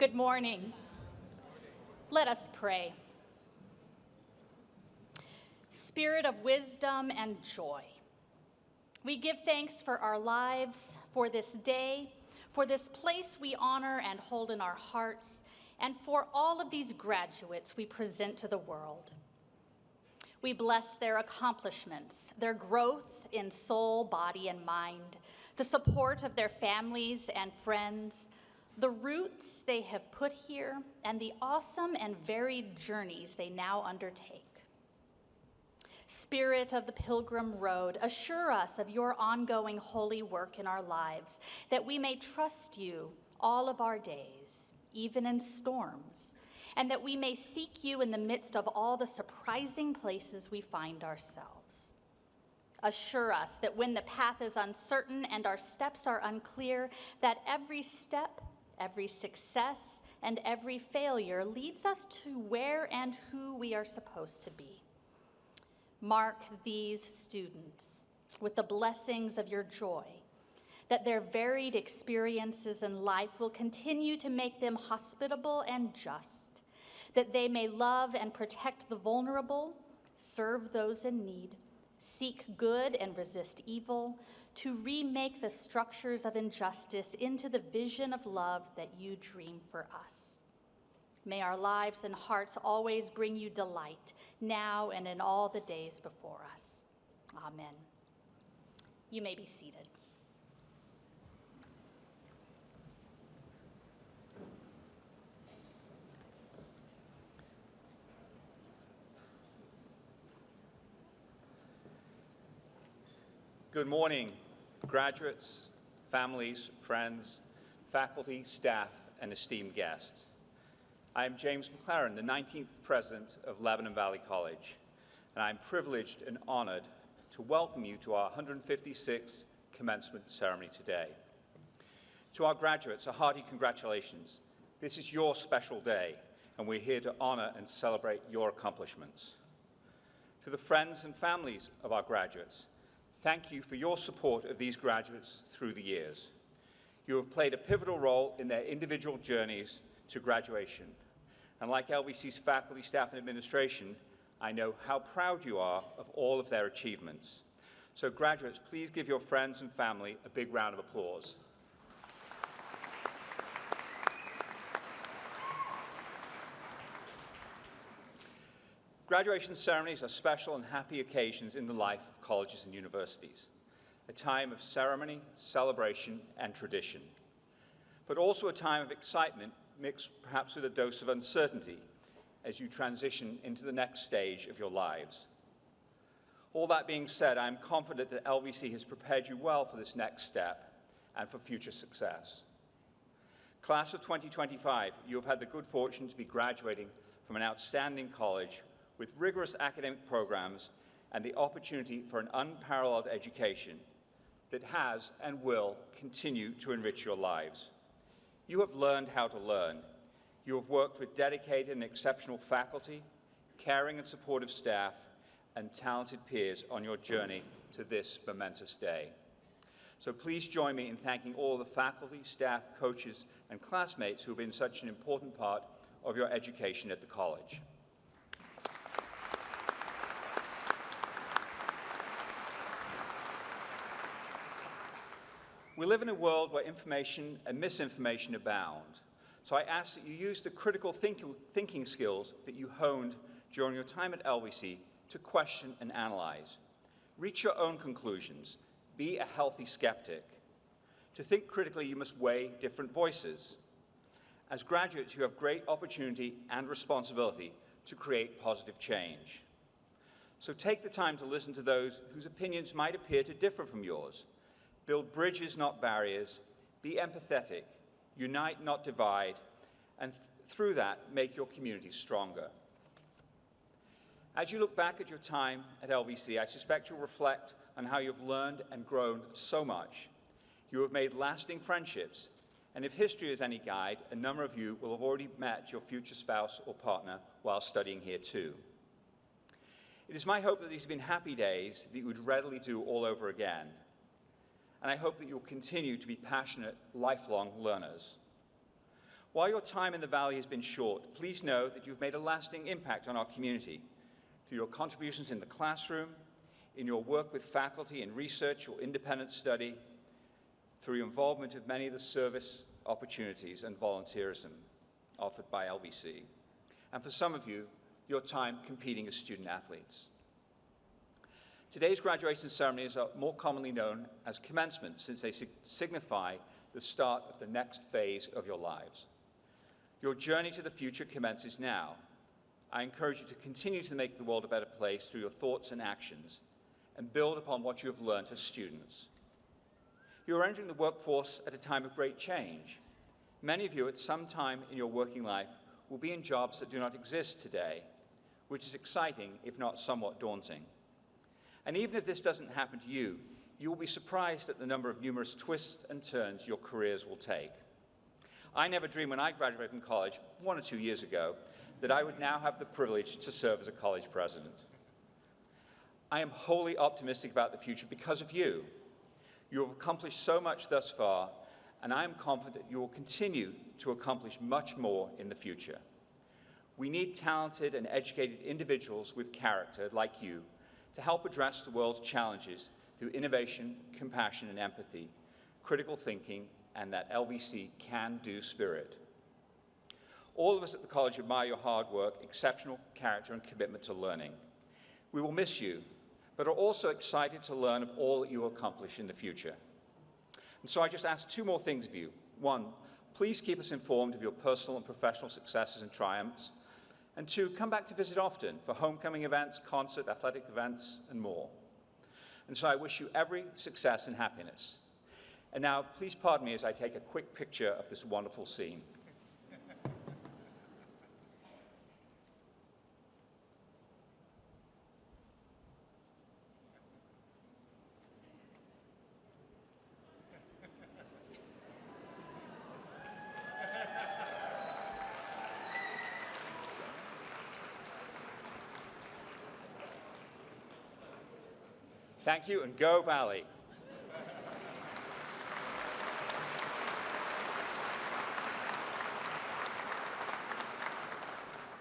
Good morning. Let us pray. Spirit of wisdom and joy, we give thanks for our lives, for this day, for this place we honor and hold in our hearts, and for all of these graduates we present to the world. We bless their accomplishments, their growth in soul, body, and mind, the support of their families and friends, the roots they have put here, and the awesome and varied journeys they now undertake. Spirit of the Pilgrim Road, assure us of your ongoing holy work in our lives, that we may trust you all of our days, even in storms, and that we may seek you in the midst of all the surprising places we find ourselves. Assure us that when the path is uncertain and our steps are unclear, that every step, every success, and every failure leads us to where and who we are supposed to be. Mark these students with the blessings of your joy, that their varied experiences in life will continue to make them hospitable and just, that they may love and protect the vulnerable, serve those in need, seek good and resist evil, to remake the structures of injustice into the vision of love that you dream for us. May our lives and hearts always bring you delight, now and in all the days before us. Amen. You may be seated. Good morning, graduates, families, friends, faculty, staff, and esteemed guests. I am James McLaren, the 19th president of Lebanon Valley College, and I'm privileged and honored to welcome you to our 156th commencement ceremony today. To our graduates, a hearty congratulations. This is your special day, and we're here to honor and celebrate your accomplishments. To the friends and families of our graduates, thank you for your support of these graduates through the years. You have played a pivotal role in their individual journeys to graduation. And like LVC's faculty, staff, and administration, I know how proud you are of all of their achievements. So graduates, please give your friends and family a big round of applause. Graduation ceremonies are special and happy occasions in the life of colleges and universities, a time of ceremony, celebration, and tradition, but also a time of excitement mixed perhaps with a dose of uncertainty as you transition into the next stage of your lives. All that being said, I am confident that LVC has prepared you well for this next step and for future success. Class of 2025, you have had the good fortune to be graduating from an outstanding college with rigorous academic programs and the opportunity for an unparalleled education that has and will continue to enrich your lives. You have learned how to learn. You have worked with dedicated and exceptional faculty, caring and supportive staff, and talented peers on your journey to this momentous day. So please join me in thanking all the faculty, staff, coaches, and classmates who have been such an important part of your education at the college. We live in a world where information and misinformation abound. So I ask that you use the critical thinking skills that you honed during your time at LVC to question and analyze. Reach your own conclusions. Be a healthy skeptic. To think critically, you must weigh different voices. As graduates, you have great opportunity and responsibility to create positive change. So take the time to listen to those whose opinions might appear to differ from yours. Build bridges, not barriers. Be empathetic. Unite, not divide. And through that, make your community stronger. As you look back at your time at LVC, I suspect you'll reflect on how you've learned and grown so much. You have made lasting friendships, and if history is any guide, a number of you will have already met your future spouse or partner while studying here too. It is my hope that these have been happy days that you would readily do all over again. And I hope that you'll continue to be passionate, lifelong learners. While your time in the Valley has been short, please know that you've made a lasting impact on our community through your contributions in the classroom, in your work with faculty in research or independent study, through your involvement of many of the service opportunities and volunteerism offered by LVC, and for some of you, your time competing as student athletes. Today's graduation ceremonies are more commonly known as commencement, since they signify the start of the next phase of your lives. Your journey to the future commences now. I encourage you to continue to make the world a better place through your thoughts and actions, and build upon what you have learned as students. You are entering the workforce at a time of great change. Many of you at some time in your working life will be in jobs that do not exist today, which is exciting, if not somewhat daunting. And even if this doesn't happen to you, you will be surprised at the number of numerous twists and turns your careers will take. I never dreamed when I graduated from college 1 or 2 years ago that I would now have the privilege to serve as a college president. I am wholly optimistic about the future because of you. You have accomplished so much thus far, and I am confident you will continue to accomplish much more in the future. We need talented and educated individuals with character like you to help address the world's challenges through innovation, compassion, and empathy, critical thinking, and that LVC can-do spirit. All of us at the college admire your hard work, exceptional character, and commitment to learning. We will miss you, but are also excited to learn of all that you will accomplish in the future. And so I just ask 2 more things of you. 1, please keep us informed of your personal and professional successes and triumphs. And 2, come back to visit often for homecoming events, concert, athletic events, and more. And so I wish you every success and happiness. And now, please pardon me as I take a quick picture of this wonderful scene. Thank you, and go Valley.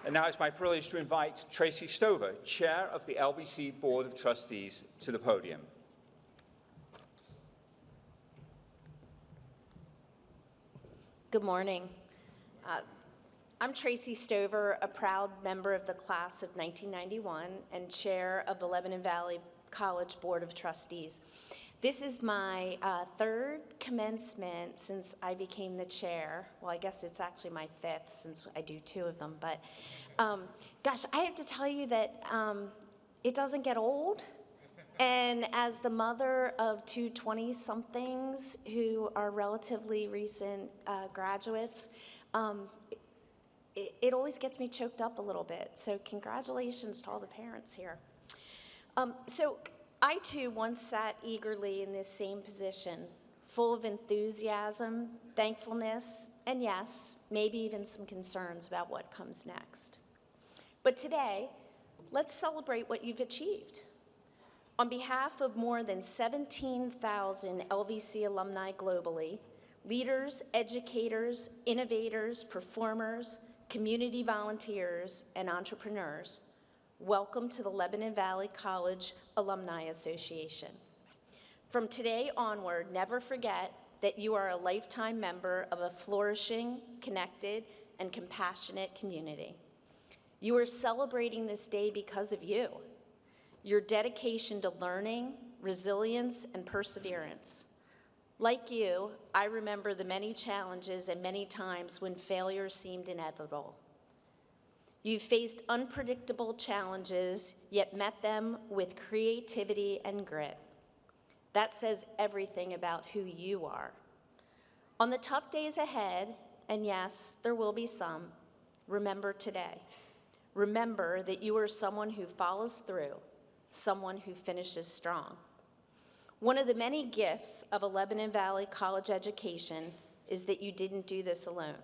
And now it's my privilege to invite Tracy Stover, Chair of the LVC Board of Trustees, to the podium. Good morning. I'm Tracy Stover, a proud member of the class of 1991 and chair of the Lebanon Valley College Board of Trustees. This is my 3rd commencement since I became the chair. Well, I guess it's actually my 5th since I do 2 of them. But gosh, I have to tell you that it doesn't get old. And as the mother of 2 20-somethings who are relatively recent graduates, it always gets me choked up a little bit. So congratulations to all the parents here. So I too once sat eagerly in this same position, full of enthusiasm, thankfulness, and yes, maybe even some concerns about what comes next. But today, let's celebrate what you've achieved. On behalf of more than 17,000 LVC alumni globally, leaders, educators, innovators, performers, community volunteers, and entrepreneurs, welcome to the Lebanon Valley College Alumni Association. From today onward, never forget that you are a lifetime member of a flourishing, connected, and compassionate community. You are celebrating this day because of you, your dedication to learning, resilience, and perseverance. Like you, I remember the many challenges and many times when failure seemed inevitable. You've faced unpredictable challenges, yet met them with creativity and grit. That says everything about who you are. On the tough days ahead, and yes, there will be some, remember today. Remember that you are someone who follows through, someone who finishes strong. One of the many gifts of a Lebanon Valley College education is that you didn't do this alone.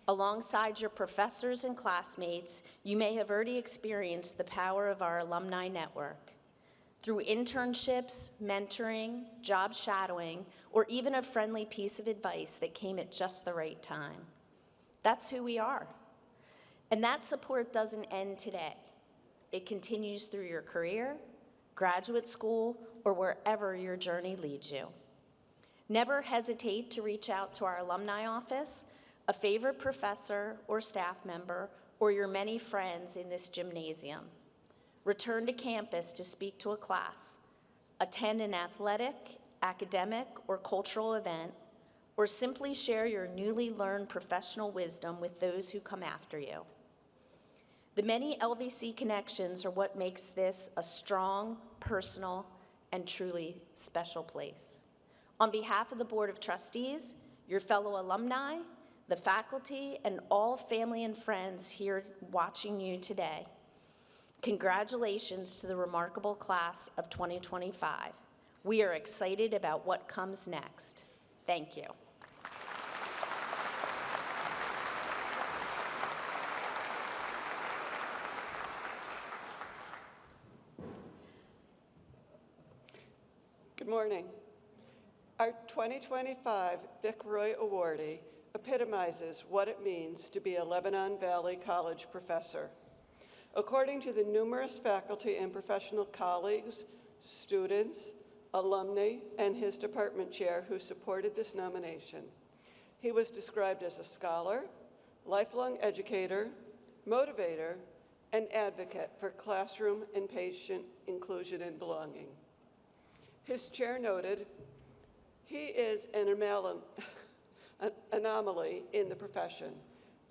Alongside your professors and classmates, you may have already experienced the power of our alumni network. Through internships, mentoring, job shadowing, or even a friendly piece of advice that came at just the right time. That's who we are. And that support doesn't end today. It continues through your career, graduate school, or wherever your journey leads you. Never hesitate to reach out to our alumni office, a favorite professor or staff member, or your many friends in this gymnasium. Return to campus to speak to a class, attend an athletic, academic, or cultural event, or simply share your newly learned professional wisdom with those who come after you. The many LVC connections are what makes this a strong, personal, and truly special place. On behalf of the Board of Trustees, your fellow alumni, the faculty, and all family and friends here watching you today, congratulations to the remarkable class of 2025. We are excited about what comes next. Thank you. Good morning. Our 2025 Vic Roy Awardee epitomizes what it means to be a Lebanon Valley College professor. According to the numerous faculty and professional colleagues, students, alumni, and his department chair who supported this nomination, he was described as a scholar, lifelong educator, motivator, and advocate for classroom and patient inclusion and belonging. His chair noted, he is an anomaly in the profession.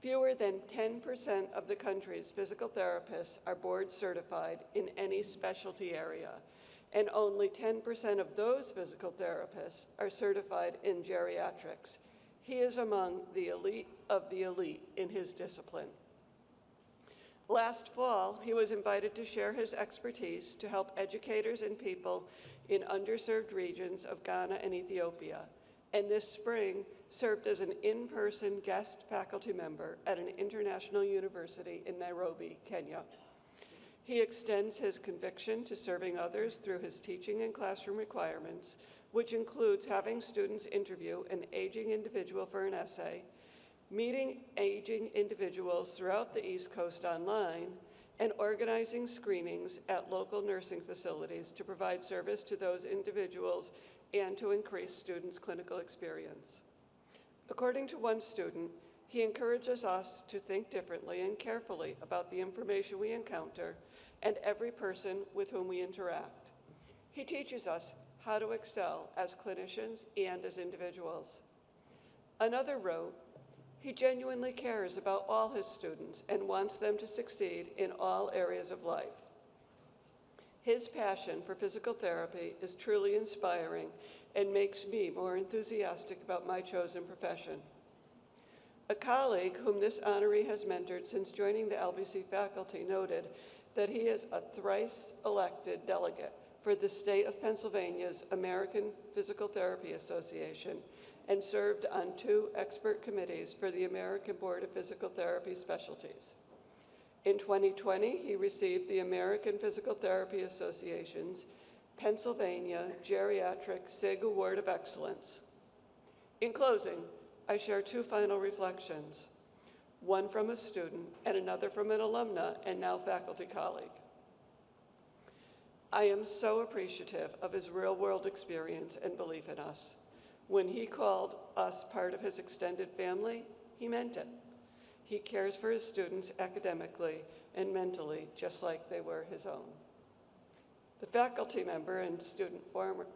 Fewer than 10% of the country's physical therapists are board certified in any specialty area, and only 10% of those physical therapists are certified in geriatrics. He is among the elite of the elite in his discipline. Last fall, he was invited to share his expertise to help educators and people in underserved regions of Ghana and Ethiopia, and this spring served as an in-person guest faculty member at an international university in Nairobi, Kenya. He extends his conviction to serving others through his teaching and classroom requirements, which includes having students interview an aging individual for an essay, meeting aging individuals throughout the East Coast online, and organizing screenings at local nursing facilities to provide service to those individuals and to increase students' clinical experience. According to one student, he encourages us to think differently and carefully about the information we encounter and every person with whom we interact. He teaches us how to excel as clinicians and as individuals. Another wrote, he genuinely cares about all his students and wants them to succeed in all areas of life. His passion for physical therapy is truly inspiring and makes me more enthusiastic about my chosen profession. A colleague whom this honoree has mentored since joining the LVC faculty noted that he is a thrice elected delegate for the state of Pennsylvania's American Physical Therapy Association and served on 2 expert committees for the American Board of Physical Therapy Specialties. In 2020, he received the American Physical Therapy Association's Pennsylvania Geriatric SIG Award of Excellence. In closing, I share 2 final reflections, one from a student and another from an alumna and now faculty colleague. I am so appreciative of his real-world experience and belief in us. When he called us part of his extended family, he meant it. He cares for his students academically and mentally, just like they were his own. The faculty member and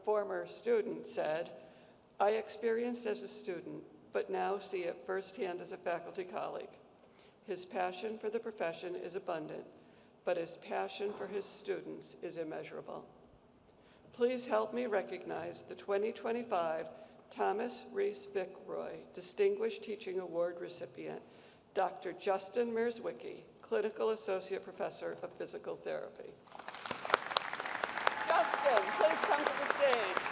former student said, I experienced as a student, but now see it firsthand as a faculty colleague. His passion for the profession is abundant, but his passion for his students is immeasurable. Please help me recognize the 2025 Thomas Reese Vic Roy Distinguished Teaching Award recipient, Dr. Justin Merzwicki, Clinical Associate Professor of Physical Therapy. Justin, please come to the stage.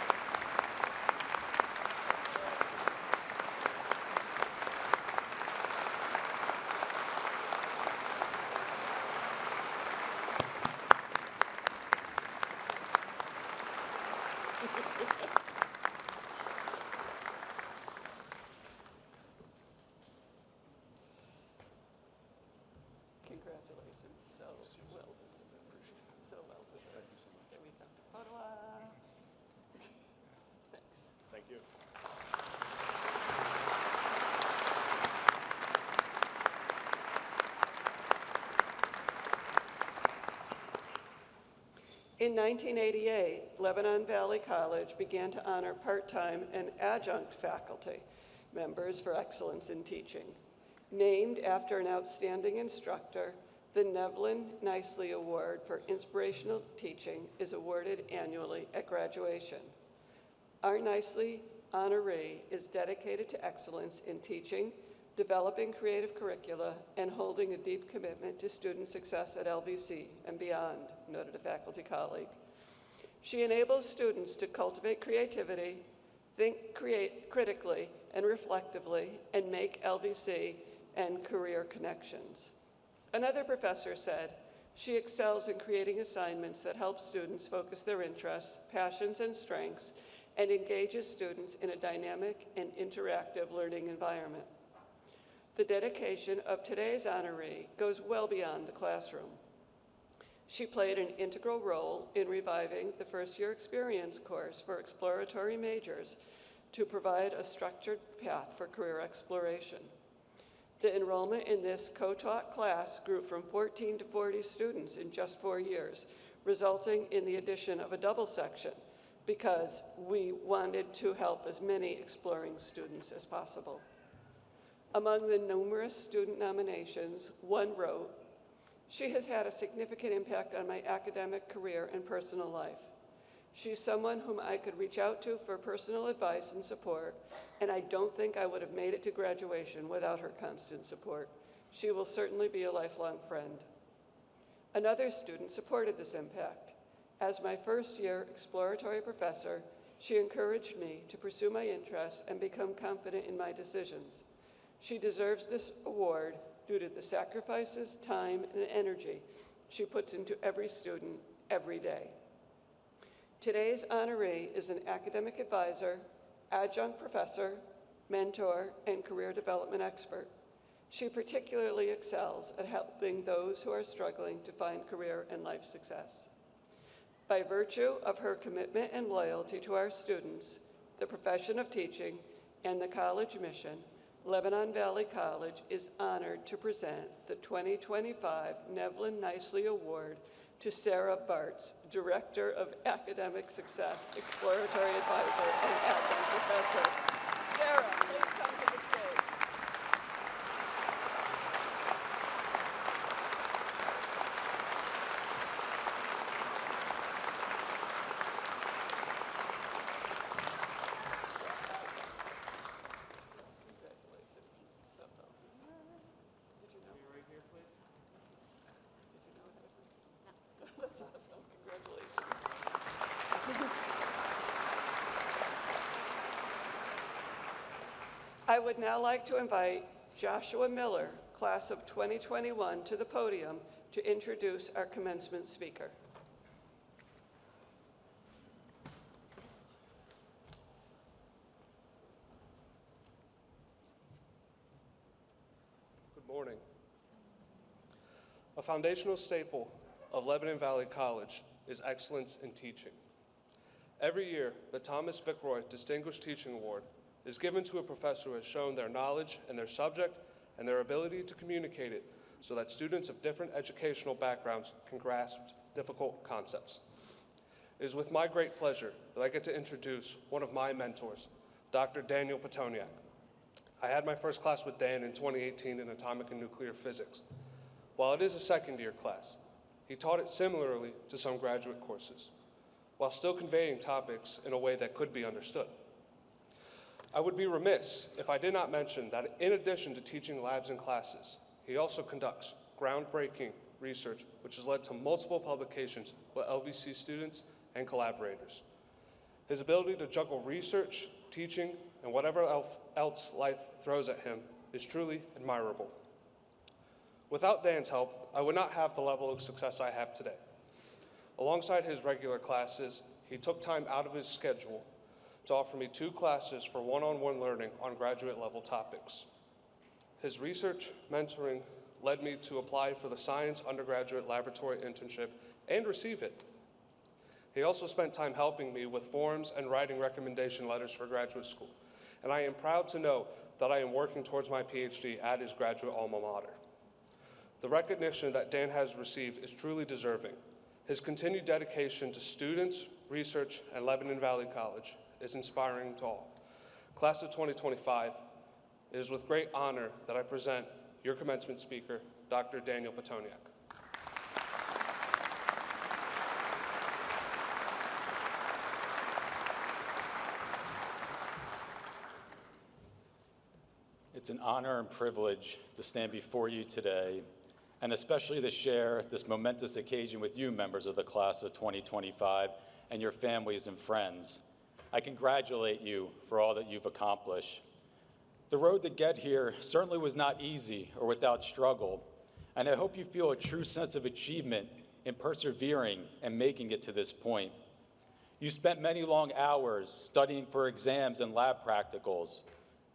Congratulations. So well deserved. So well deserved. There we go. Photo op. Thanks. Thank you. In 1988, Lebanon Valley College began to honor part-time and adjunct faculty members for excellence in teaching. Named after an outstanding instructor, the Nevlin Nicely Award for Inspirational Teaching is awarded annually at graduation. Our Nicely honoree is dedicated to excellence in teaching, developing creative curricula, and holding a deep commitment to student success at LVC and beyond, noted a faculty colleague. She enables students to cultivate creativity, think critically and reflectively, and make LVC and career connections. Another professor said, she excels in creating assignments that help students focus their interests, passions, and strengths, and engages students in a dynamic and interactive learning environment. The dedication of today's honoree goes well beyond the classroom. She played an integral role in reviving the first-year experience course for exploratory majors to provide a structured path for career exploration. The enrollment in this co-taught class grew from 14 to 40 students in just 4 years, resulting in the addition of a double section because we wanted to help as many exploring students as possible. Among the numerous student nominations, one wrote, "She has had a significant impact on my academic career and personal life. She's someone whom I could reach out to for personal advice and support, and I don't think I would have made it to graduation without her constant support. She will certainly be a lifelong friend." Another student supported this impact. As my first-year exploratory professor, she encouraged me to pursue my interests and become confident in my decisions. She deserves this award due to the sacrifices, time, and energy she puts into every student every day. Today's honoree is an academic advisor, adjunct professor, mentor, and career development expert. She particularly excels at helping those who are struggling to find career and life success. By virtue of her commitment and loyalty to our students, the profession of teaching, and the college mission, Lebanon Valley College is honored to present the 2025 Nevlin Nicely Award to Sarah Bartz, Director of Academic Success, Exploratory Advisor, and Adjunct Professor. Sarah, please come to the stage. I would now like to invite Joshua Miller, class of 2021, to the podium to introduce our commencement speaker. Good morning. A foundational staple of Lebanon Valley College is excellence in teaching. Every year, the Thomas Vickroy Distinguished Teaching Award is given to a professor who has shown their knowledge in their subject and their ability to communicate it so that students of different educational backgrounds can grasp difficult concepts. It is with my great pleasure that I get to introduce one of my mentors, Dr. Daniel Petoniak. I had my first class with Dan in 2018 in atomic and nuclear physics. While it is a second-year class, he taught it similarly to some graduate courses, while still conveying topics in a way that could be understood. I would be remiss if I did not mention that in addition to teaching labs and classes, he also conducts groundbreaking research which has led to multiple publications with LVC students and collaborators. His ability to juggle research, teaching, and whatever else life throws at him is truly admirable. Without Dan's help, I would not have the level of success I have today. Alongside his regular classes, he took time out of his schedule to offer me 2 classes for one-on-one learning on graduate level topics. His research, mentoring, led me to apply for the Science Undergraduate Laboratory internship and receive it. He also spent time helping me with forms and writing recommendation letters for graduate school, and I am proud to know that I am working towards my PhD at his graduate alma mater. The recognition that Dan has received is truly deserving. His continued dedication to students, research, and Lebanon Valley College is inspiring to all. Class of 2025, it is with great honor that I present your commencement speaker, Dr. Daniel Petoniak. It's an honor and privilege to stand before you today, and especially to share this momentous occasion with you, members of the class of 2025, and your families and friends. I congratulate you for all that you've accomplished. The road to get here certainly was not easy or without struggle, and I hope you feel a true sense of achievement in persevering and making it to this point. You spent many long hours studying for exams and lab practicals,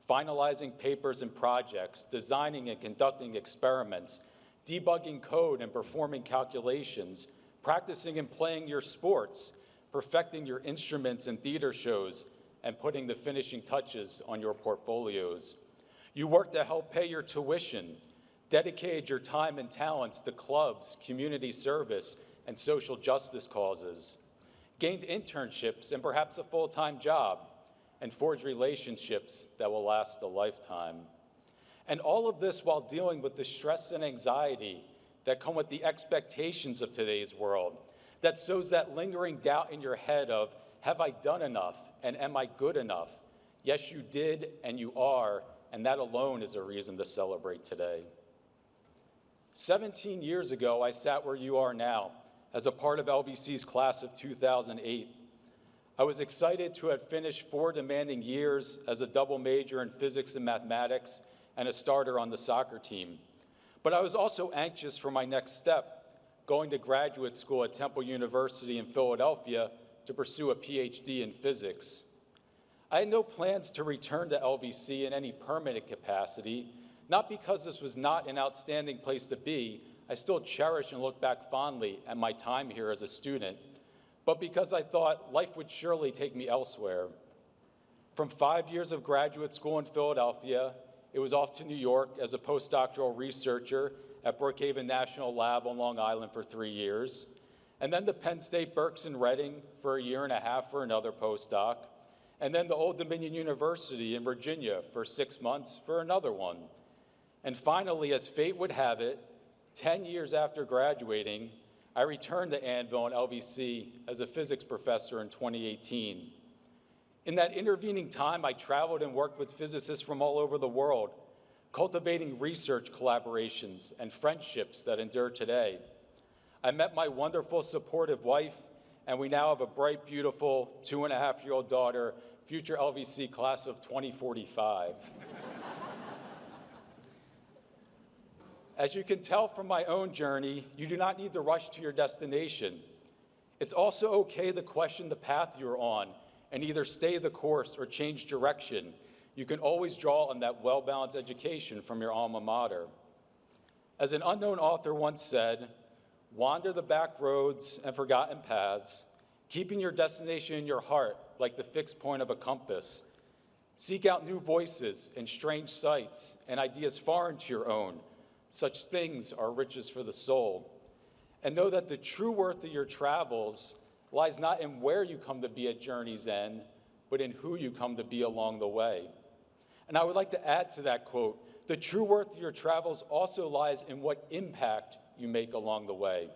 finalizing papers and projects, designing and conducting experiments, debugging code and performing calculations, practicing and playing your sports, perfecting your instruments and theater shows, and putting the finishing touches on your portfolios. You worked to help pay your tuition, dedicated your time and talents to clubs, community service, and social justice causes, gained internships and perhaps a full-time job, and forged relationships that will last a lifetime. And all of this while dealing with the stress and anxiety that come with the expectations of today's world, that sows that lingering doubt in your head of, have I done enough, and am I good enough? Yes, you did, and you are, and that alone is a reason to celebrate today. 17 years ago, I sat where you are now, as a part of LVC's class of 2008. I was excited to have finished 4 demanding years as a double major in physics and mathematics and a starter on the soccer team. But I was also anxious for my next step, going to graduate school at Temple University in Philadelphia to pursue a PhD in physics. I had no plans to return to LVC in any permanent capacity, not because this was not an outstanding place to be. I still cherish and look back fondly at my time here as a student, but because I thought life would surely take me elsewhere. From 5 years of graduate school in Philadelphia, it was off to New York as a postdoctoral researcher at Brookhaven National Lab on Long Island for 3 years, and then to Penn State Berks in Reading for 1.5 years for another postdoc, and then to Old Dominion University in Virginia for 6 months for another one. And finally, as fate would have it, 10 years after graduating, I returned to Anvil and LVC as a physics professor in 2018. In that intervening time, I traveled and worked with physicists from all over the world, cultivating research collaborations and friendships that endure today. I met my wonderful, supportive wife, and we now have a bright, beautiful 2.5-year-old daughter, future LVC class of 2045. As you can tell from my own journey, you do not need to rush to your destination. It's also okay to question the path you're on and either stay the course or change direction. You can always draw on that well-balanced education from your alma mater. As an unknown author once said, wander the back roads and forgotten paths, keeping your destination in your heart like the fixed point of a compass. Seek out new voices and strange sights and ideas foreign to your own. Such things are riches for the soul. And know that the true worth of your travels lies not in where you come to be at journey's end, but in who you come to be along the way. And I would like to add to that quote, the true worth of your travels also lies in what impact you make along the way.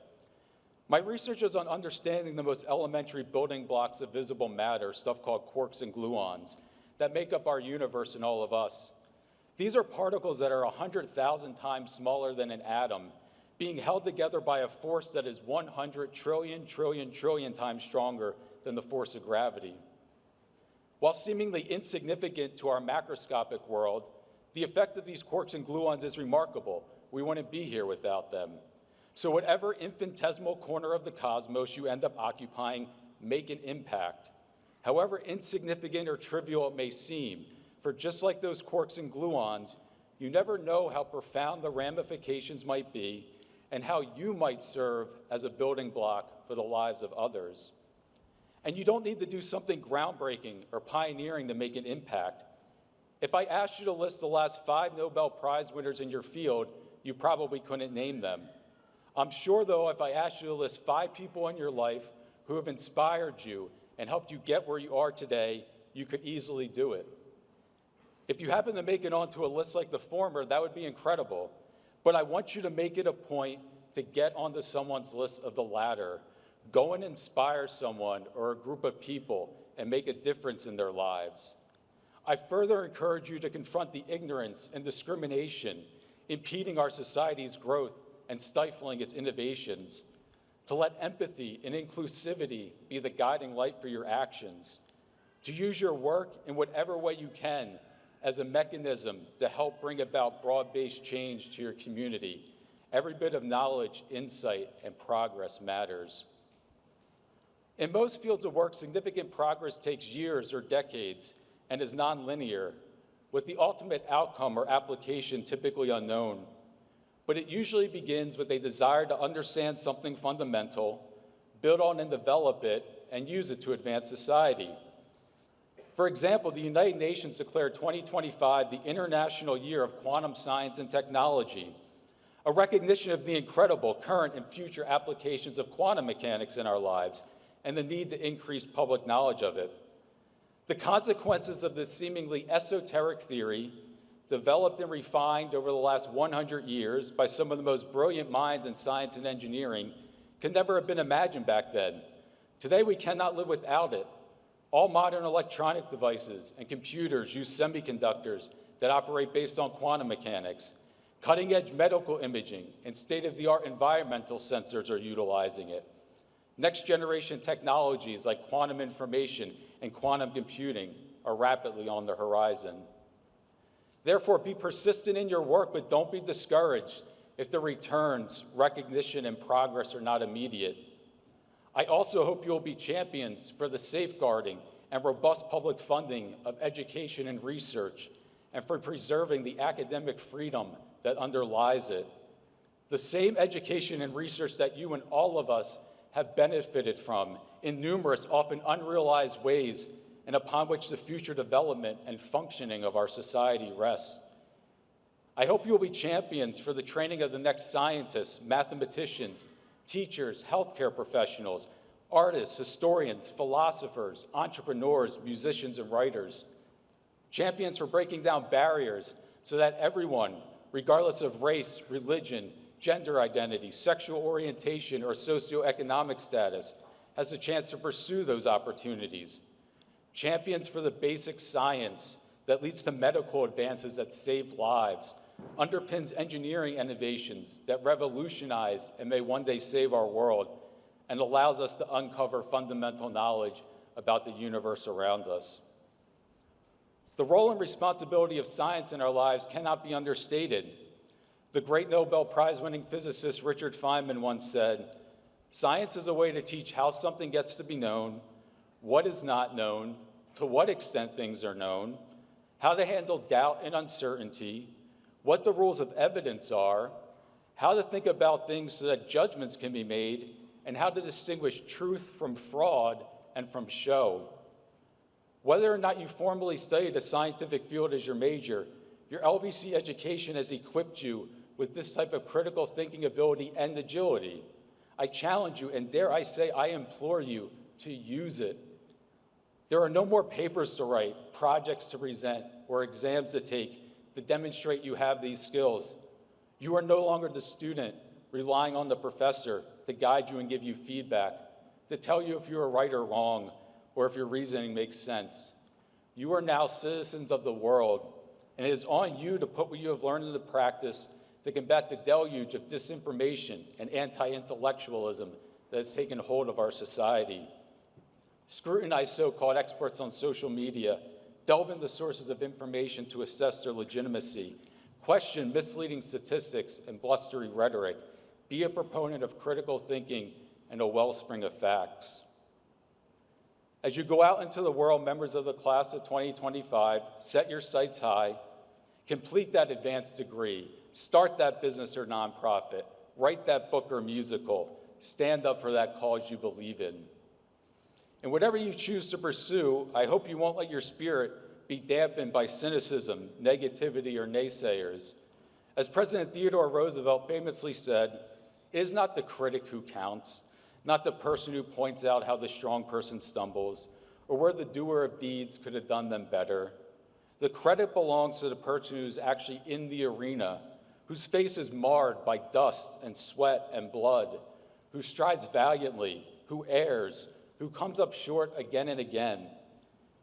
My research is on understanding the most elementary building blocks of visible matter, stuff called quarks and gluons, that make up our universe and all of us. These are particles that are 100,000 times smaller than an atom, being held together by a force that is 100 trillion times stronger than the force of gravity. While seemingly insignificant to our macroscopic world, the effect of these quarks and gluons is remarkable. We wouldn't be here without them. So whatever infinitesimal corner of the cosmos you end up occupying, make an impact. However insignificant or trivial it may seem, for just like those quarks and gluons, You never know how profound the ramifications might be and how you might serve as a building block for the lives of others. And you don't need to do something groundbreaking or pioneering to make an impact. If I asked you to list the last 5 Nobel Prize winners in your field, you probably couldn't name them. I'm sure, though, if I asked you to list 5 people in your life who have inspired you and helped you get where you are today, you could easily do it. If you happen to make it onto a list like the former, that would be incredible. But I want you to make it a point to get onto someone's list of the latter. Go and inspire someone or a group of people and make a difference in their lives. I further encourage you to confront the ignorance and discrimination impeding our society's growth and stifling its innovations, to let empathy and inclusivity be the guiding light for your actions, to use your work in whatever way you can as a mechanism to help bring about broad-based change to your community. Every bit of knowledge, insight, and progress matters. In most fields of work, significant progress takes years or decades and is nonlinear, with the ultimate outcome or application typically unknown. But it usually begins with a desire to understand something fundamental, build on and develop it, and use it to advance society. For example, the United Nations declared 2025 the International Year of Quantum Science and Technology, a recognition of the incredible current and future applications of quantum mechanics in our lives and the need to increase public knowledge of it. The consequences of this seemingly esoteric theory, developed and refined over the last 100 years by some of the most brilliant minds in science and engineering, could never have been imagined back then. Today, we cannot live without it. All modern electronic devices and computers use semiconductors that operate based on quantum mechanics. Cutting-edge medical imaging and state-of-the-art environmental sensors are utilizing it. Next-generation technologies like quantum information and quantum computing are rapidly on the horizon. Therefore, be persistent in your work, but don't be discouraged if the returns, recognition, and progress are not immediate. I also hope you will be champions for the safeguarding and robust public funding of education and research, and for preserving the academic freedom that underlies it. The same education and research that you and all of us have benefited from in numerous, often unrealized ways, and upon which the future development and functioning of our society rests. I hope you will be champions for the training of the next scientists, mathematicians, teachers, healthcare professionals, artists, historians, philosophers, entrepreneurs, musicians, and writers. Champions for breaking down barriers so that everyone, regardless of race, religion, gender identity, sexual orientation, or socioeconomic status, has a chance to pursue those opportunities. Champions for the basic science that leads to medical advances that save lives, underpins engineering innovations that revolutionize and may one day save our world, and allows us to uncover fundamental knowledge about the universe around us. The role and responsibility of science in our lives cannot be understated. The great Nobel Prize-winning physicist Richard Feynman once said, "Science is a way to teach how something gets to be known, what is not known, to what extent things are known, how to handle doubt and uncertainty, what the rules of evidence are, how to think about things so that judgments can be made, and how to distinguish truth from fraud and from show." Whether or not you formally studied a scientific field as your major, your LVC education has equipped you with this type of critical thinking ability and agility. I challenge you, and dare I say, I implore you to use it. There are no more papers to write, projects to present, or exams to take to demonstrate you have these skills. You are no longer the student relying on the professor to guide you and give you feedback, to tell you if you are right or wrong, or if your reasoning makes sense. You are now citizens of the world, and it is on you to put what you have learned into practice to combat the deluge of disinformation and anti-intellectualism that has taken hold of our society. Scrutinize so-called experts on social media, delve into sources of information to assess their legitimacy, question misleading statistics and blustery rhetoric, be a proponent of critical thinking and a wellspring of facts. As you go out into the world, members of the class of 2025, set your sights high, Complete that advanced degree, start that business or nonprofit, write that book or musical, stand up for that cause you believe in. And whatever you choose to pursue, I hope you won't let your spirit be dampened by cynicism, negativity, or naysayers. As President Theodore Roosevelt famously said, it is not the critic who counts, not the person who points out how the strong person stumbles, or where the doer of deeds could have done them better. The credit belongs to the person who's actually in the arena, whose face is marred by dust and sweat and blood, who strives valiantly, who errs, who comes up short again and again,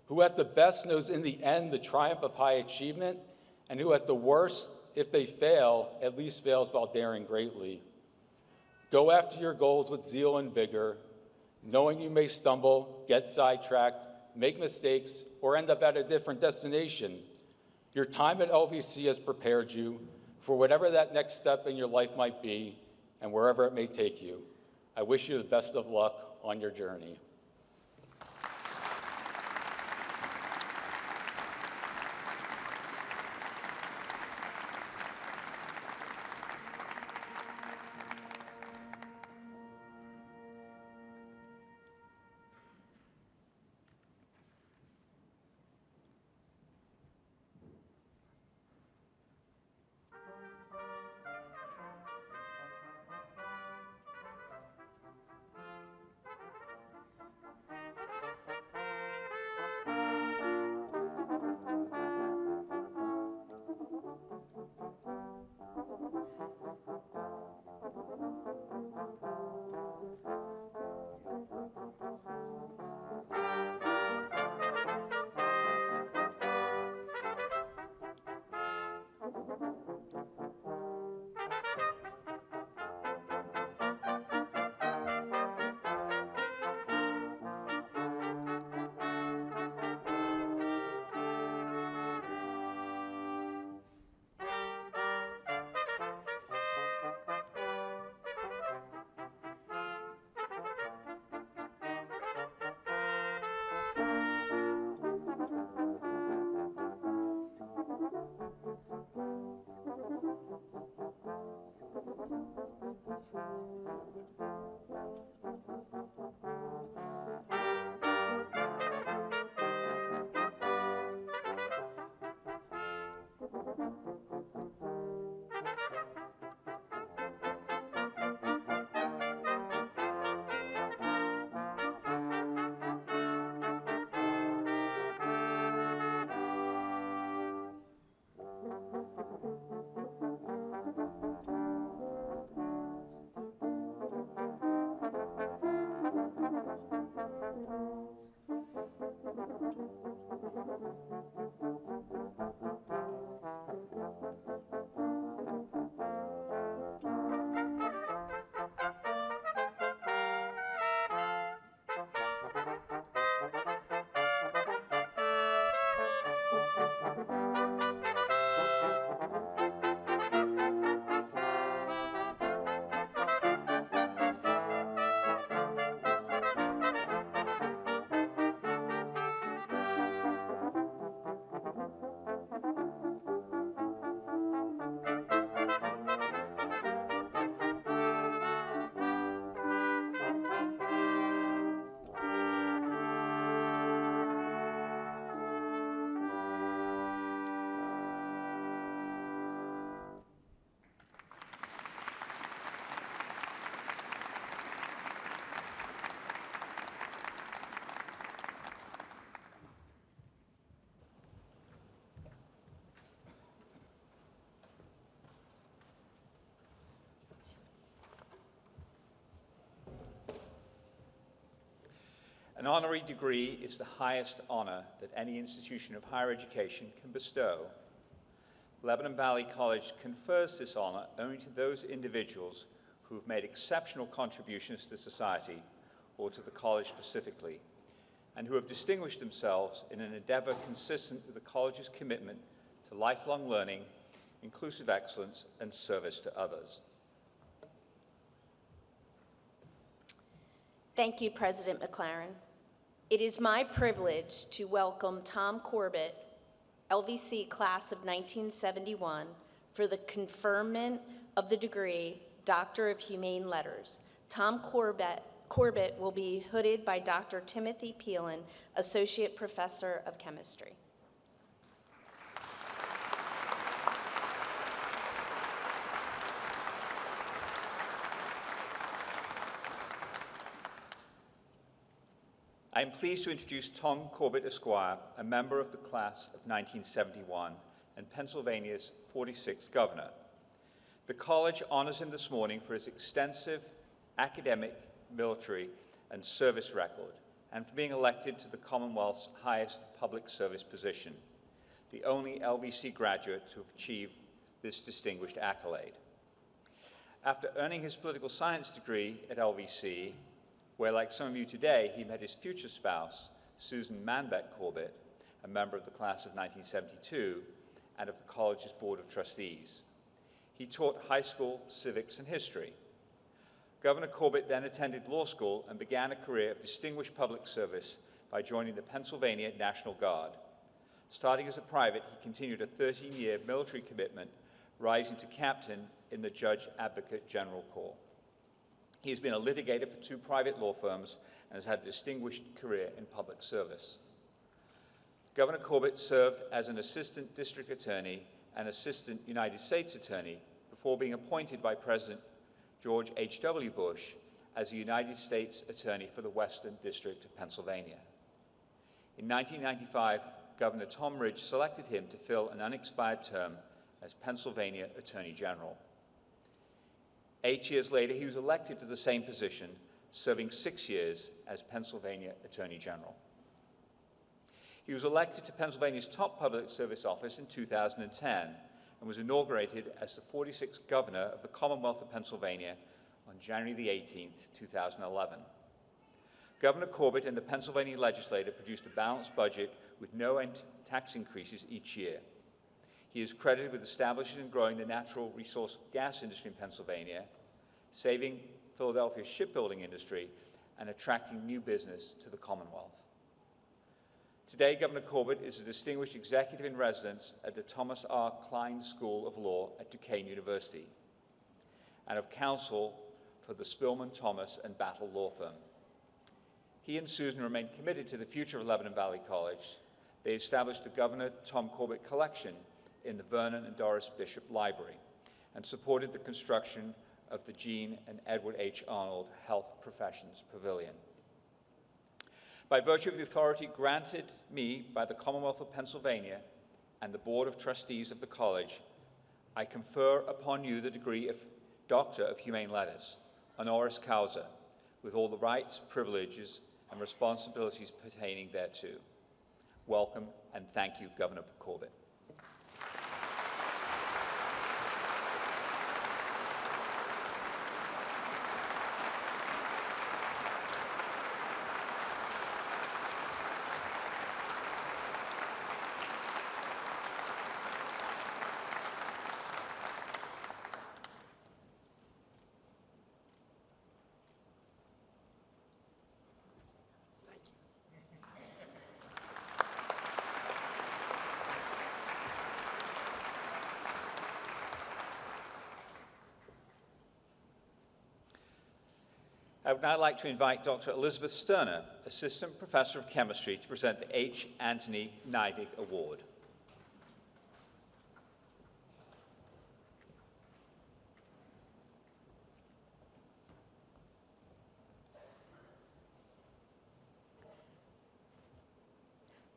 who at the best knows in the end the triumph of high achievement, and who at the worst, if they fail, at least fails while daring greatly. Go after your goals with zeal and vigor, knowing you may stumble, get sidetracked, make mistakes, or end up at a different destination. Your time at LVC has prepared you for whatever that next step in your life might be and wherever it may take you. I wish you the best of luck on your journey. An honorary degree is the highest honor that any institution of higher education can bestow. Lebanon Valley College confers this honor only to those individuals who have made exceptional contributions to society or to the college specifically, and who have distinguished themselves in an endeavor consistent with the college's commitment to lifelong learning, inclusive excellence, and service to others. Thank you, President McLaren. It is my privilege to welcome Tom Corbett, LVC Class of 1971 for the conferment of the degree Doctor of Humane Letters. Tom Corbett will be hooded by Dr. Timothy Peelin, Associate Professor of Chemistry. I am pleased to introduce Tom Corbett, Esquire, a member of the class of 1971 and Pennsylvania's 46th governor. The college honors him this morning for his extensive academic, military, and service record, and for being elected to the Commonwealth's highest public service position, the only LVC graduate to have achieved this distinguished accolade. After earning his political science degree at LVC, where, like some of you today, he met his future spouse, Susan Manbeck Corbett, a member of the class of 1972 and of the college's Board of Trustees. He taught high school civics and history. Governor Corbett then attended law school and began a career of distinguished public service by joining the Pennsylvania National Guard. Starting as a private, he continued a 13-year military commitment, rising to captain in the Judge Advocate General Corps. He has been a litigator for 2 private law firms and has had a distinguished career in public service. Governor Corbett served as an assistant district attorney and assistant United States attorney before being appointed by President George H.W. Bush as a United States attorney for the Western District of Pennsylvania. In 1995, Governor Tom Ridge selected him to fill an unexpired term as Pennsylvania Attorney General. 8 years later, he was elected to the same position, serving 6 years as Pennsylvania Attorney General. He was elected to Pennsylvania's top public service office in 2010 and was inaugurated as the 46th governor of the Commonwealth of Pennsylvania on January the 18th, 2011. Governor Corbett and the Pennsylvania legislature produced a balanced budget with no tax increases each year. He is credited with establishing and growing the natural resource gas industry in Pennsylvania, saving Philadelphia's shipbuilding industry, and attracting new business to the Commonwealth. Today, Governor Corbett is a distinguished executive in residence at the Thomas R. Klein School of Law at Duquesne University, and of counsel for the Spillman Thomas and Battle Law Firm. He and Susan remain committed to the future of Lebanon Valley College. They established the Governor Tom Corbett Collection in the Vernon and Doris Bishop Library and supported the construction of the Jean and Edward H. Arnold Health Professions Pavilion. By virtue of the authority granted me by the Commonwealth of Pennsylvania and the Board of Trustees of the College, I confer upon you the degree of Doctor of Humane Letters, honoris causa, with all the rights, privileges, and responsibilities pertaining thereto. Welcome and thank you, Governor Corbett. I would now like to invite Dr. Elizabeth Sterner, Assistant Professor of Chemistry, to present the H. Anthony Neidig Award.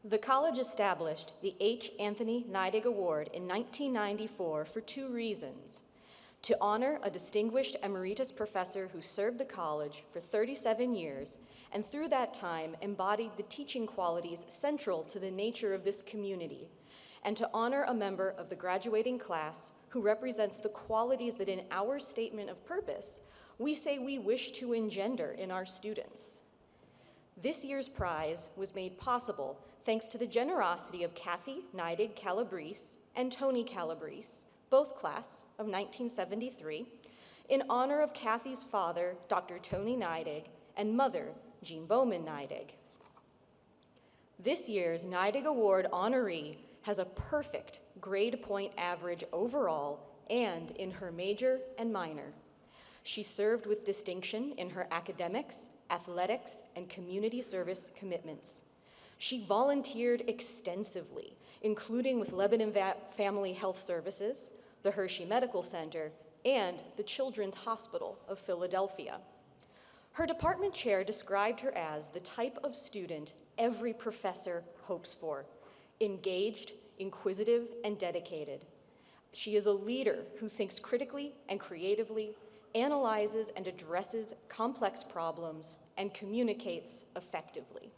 The college established the H. Anthony Neidig Award in 1994 for 2 reasons: to honor a distinguished emeritus professor who served the college for 37 years and through that time embodied the teaching qualities central to the nature of this community, and to honor a member of the graduating class who represents the qualities that in our statement of purpose we say we wish to engender in our students. This year's prize was made possible thanks to the generosity of Kathy Neidig Calabrese and Tony Calabrese, both class of 1973, in honor of Kathy's father, Dr. Tony Neidig, and mother, Jean Bowman Neidig. This year's Neidig Award honoree has a perfect grade point average overall and in her major and minor. She served with distinction in her academics, athletics, and community service commitments. She volunteered extensively, including with Lebanon Family Health Services, the Hershey Medical Center, and the Children's Hospital of Philadelphia. Her department chair described her as the type of student every professor hopes for: engaged, inquisitive, and dedicated. She is a leader who thinks critically and creatively, analyzes and addresses complex problems, and communicates effectively.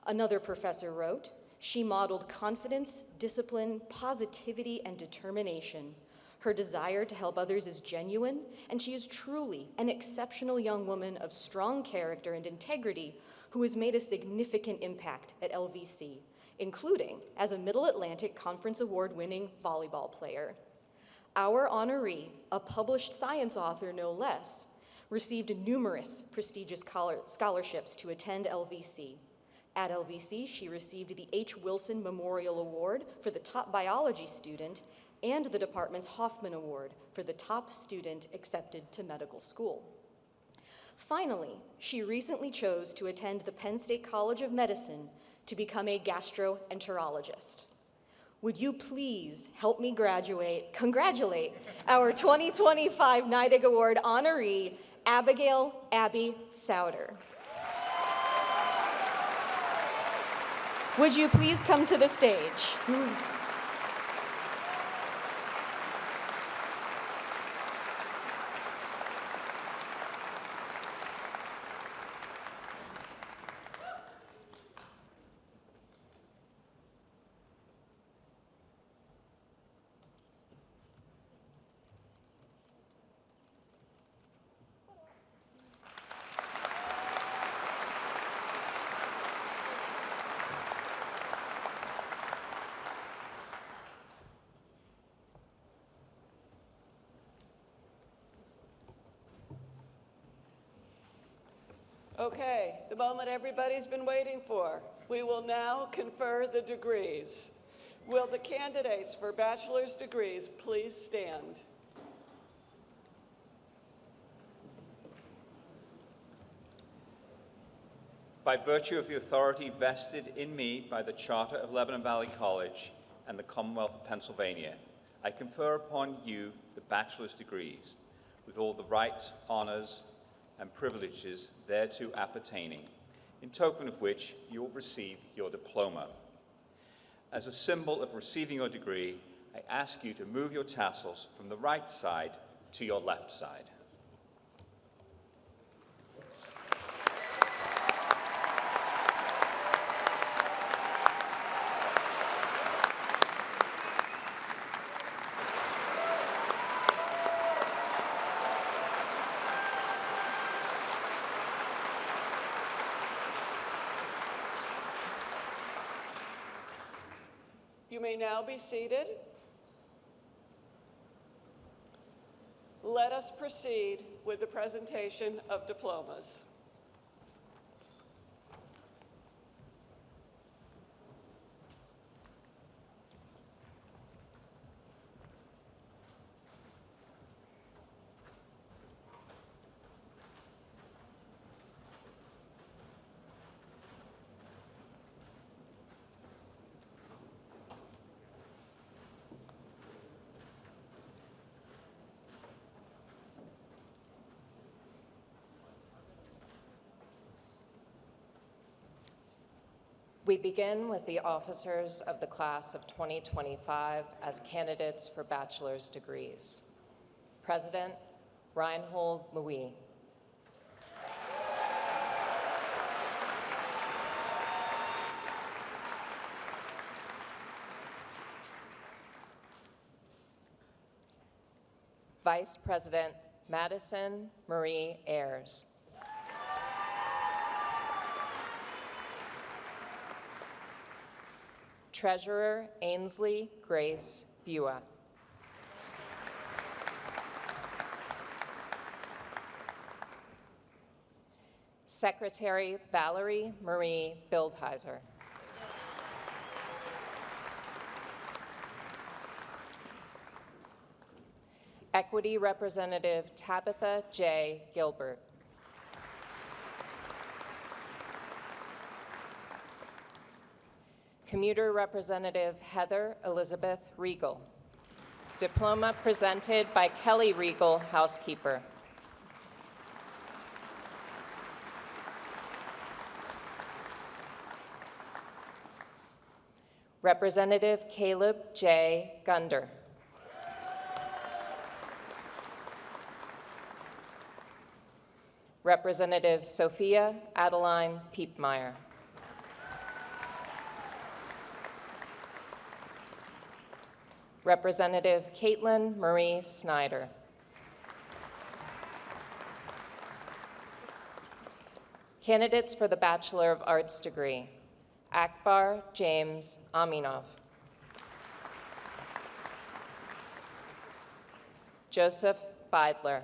Another professor wrote, "She modeled confidence, discipline, positivity, and determination. Her desire to help others is genuine, and she is truly an exceptional young woman of strong character and integrity who has made a significant impact at LVC, including as a Middle Atlantic Conference Award-winning volleyball player." Our honoree, a published science author no less, received numerous prestigious scholarships to attend LVC. At LVC, she received the H. Wilson Memorial Award for the top biology student and the department's Hoffman Award for the top student accepted to medical school. Finally, she recently chose to attend the Penn State College of Medicine to become a gastroenterologist. Would you please help me congratulate our 2025 NIDIG Award honoree, Abigail Abby Souter. Would you please come to the stage? Okay, the moment everybody's been waiting for. We will now confer the degrees. Will the candidates for bachelor's degrees please stand? By virtue of the authority vested in me by the Charter of Lebanon Valley College and the Commonwealth of Pennsylvania, I confer upon you the bachelor's degrees with all the rights, honors, and privileges thereto appertaining, in token of which you will receive your diploma. As a symbol of receiving your degree, I ask you to move your tassels from the right side to your left side. You may now be seated. Let us proceed with the presentation of diplomas. We begin with the officers of the class of 2025 as candidates for bachelor's degrees. President Reinhold Louis. Vice President Madison Marie Ayers. Treasurer Ainsley Grace Bua. Secretary Valerie Marie Bildheiser. Equity Representative Tabitha J. Gilbert. Commuter Representative Heather Elizabeth Regal. Diploma presented by Kelly Regal, housekeeper. Representative Caleb J. Gunder. Representative Sophia Adeline Piepmeyer. Representative Caitlin Marie Snyder. Candidates for the Bachelor of Arts degree: Akbar James Aminov, Joseph Beidler,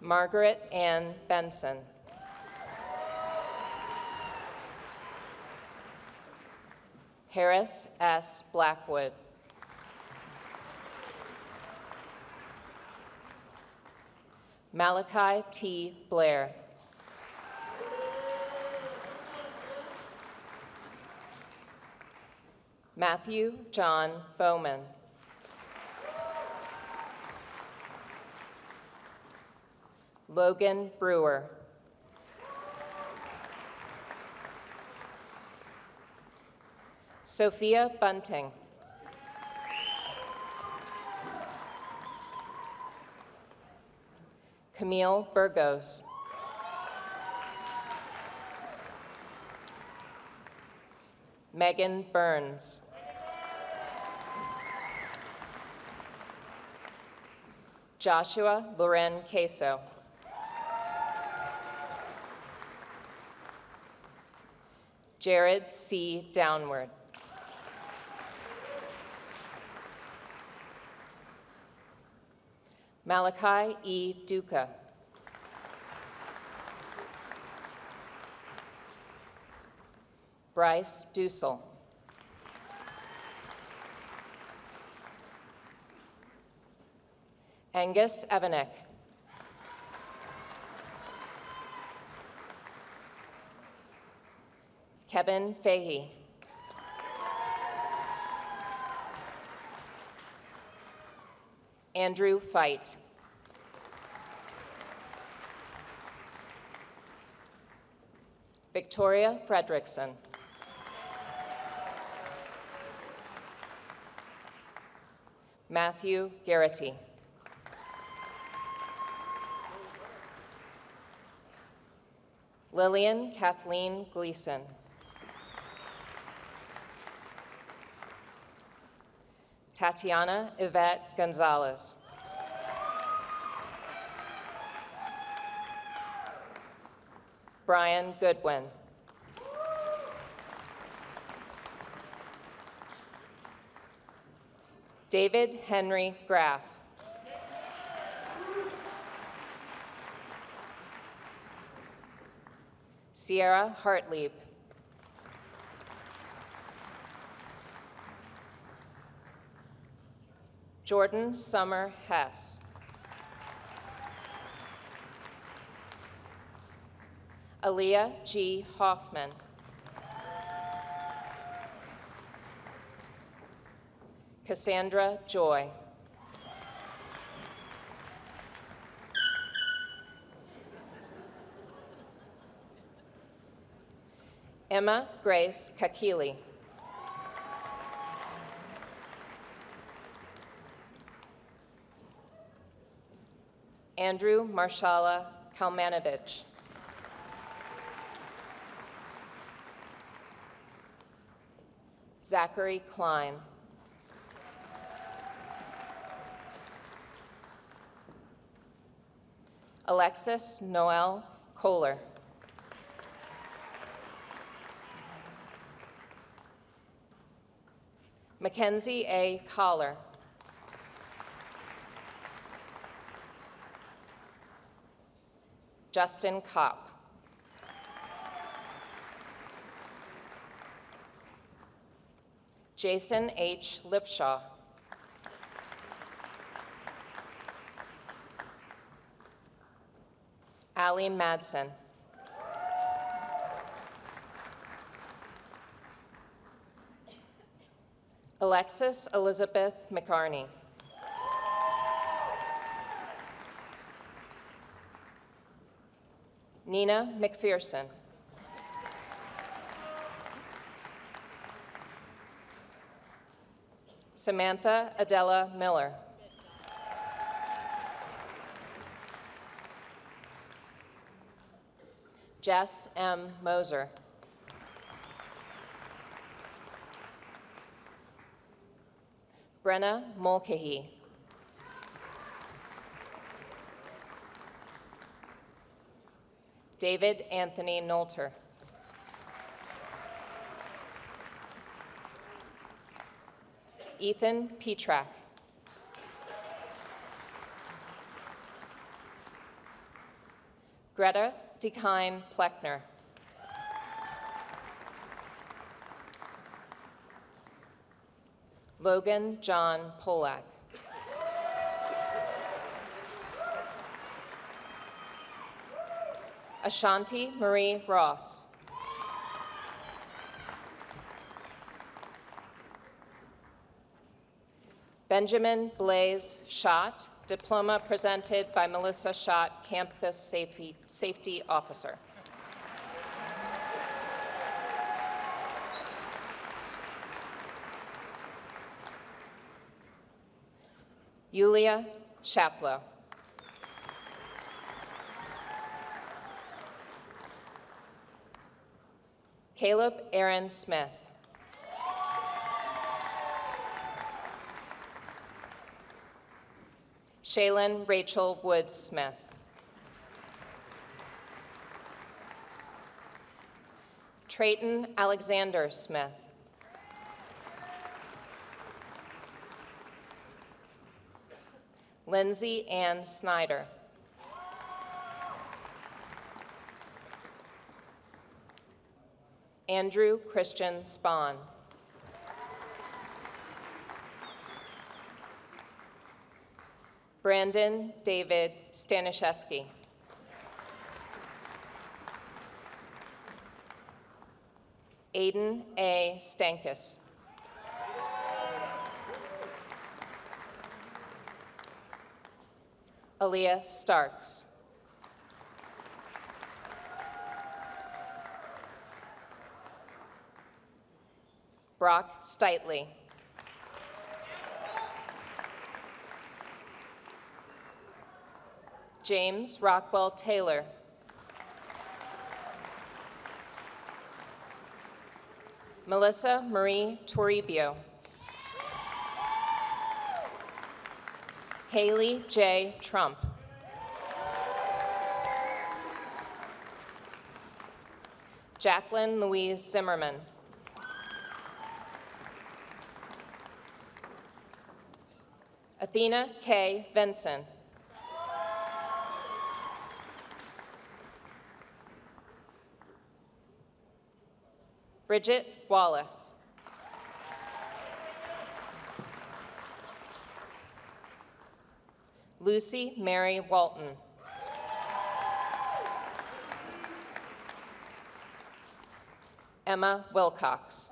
Margaret Ann Benson, Harris S. Blackwood, Malachi T. Blair, Matthew John Bowman, Logan Brewer, Sophia Bunting, Camille Burgos, Megan Burns, Joshua Loren Queso, Jared C. Downward, Malachi E. Duca, Bryce Dussel, Angus Evanek, Kevin Fahey, Andrew Fight, Victoria Fredrickson, Matthew Garrity, Lillian Kathleen Gleason, Tatiana Yvette Gonzalez, Brian Goodwin, David Henry Graff, Sierra Hartlieb, Jordan Summer Hess, Aaliyah G. Hoffman, Cassandra Joy, Emma Grace Kakili, Andrew Marshala Kalmanovich, Zachary Klein, Alexis Noel Kohler, Mackenzie A. Collar, Justin Kopp, Jason H. Lipshaw. Allie Madsen. Alexis Elizabeth McCarney. Nina McPherson. Samantha Adela Miller. Jess M. Moser. Brenna Mulcahy. David Anthony Nolter. Ethan Petrak. Greta DeKine Pleckner. Logan John Polak. Ashanti Marie Ross. Benjamin Blaze Schott, diploma presented by Melissa Schott, Campus Safety Officer. Yulia Shaplow. Caleb Aaron Smith. Shaylin Rachel Woods Smith. Trayton Alexander Smith. Lindsay Ann Snyder. Andrew Christian Spahn. Brandon David Staniszewski. Aiden A. Stankus. Aaliyah Starks. Brock Steitley. James Rockwell Taylor. Melissa Marie Toribio. Haley J. Trump. Jacqueline Louise Zimmerman. Athena K. Vinson. Bridget Wallace. Lucy Mary Walton. Emma Wilcox.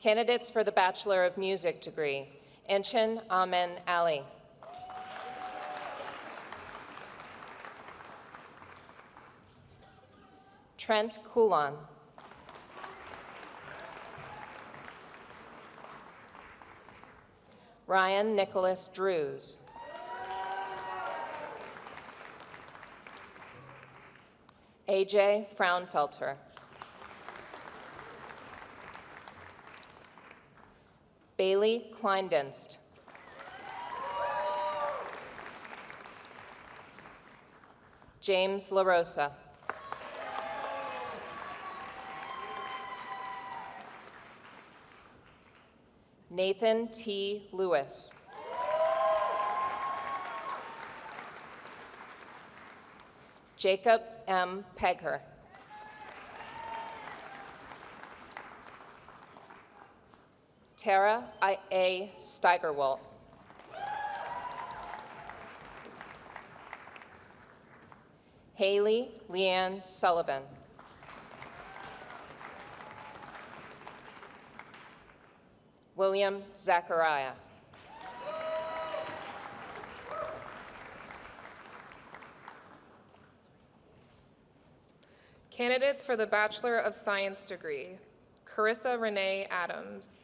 Candidates for the Bachelor of Music degree: Enchin Amen Ali. Trent Coulon. Ryan Nicholas Drews. AJ Fraunfelter. Bailey Kleindenst. James LaRosa. Nathan T. Lewis. Jacob M. Pegher. Tara A. Steigerwalt. Haley Leanne Sullivan. William Zachariah. Candidates for the Bachelor of Science degree: Carissa Renee Adams.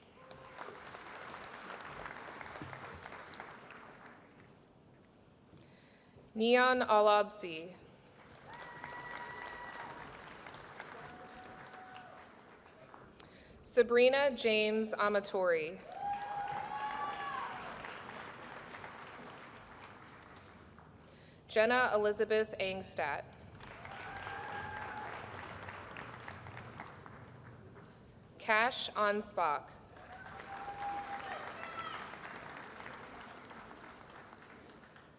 Neon Alabsi. Sabrina James Amatori. Jenna Elizabeth Angstadt. Cash Anspach.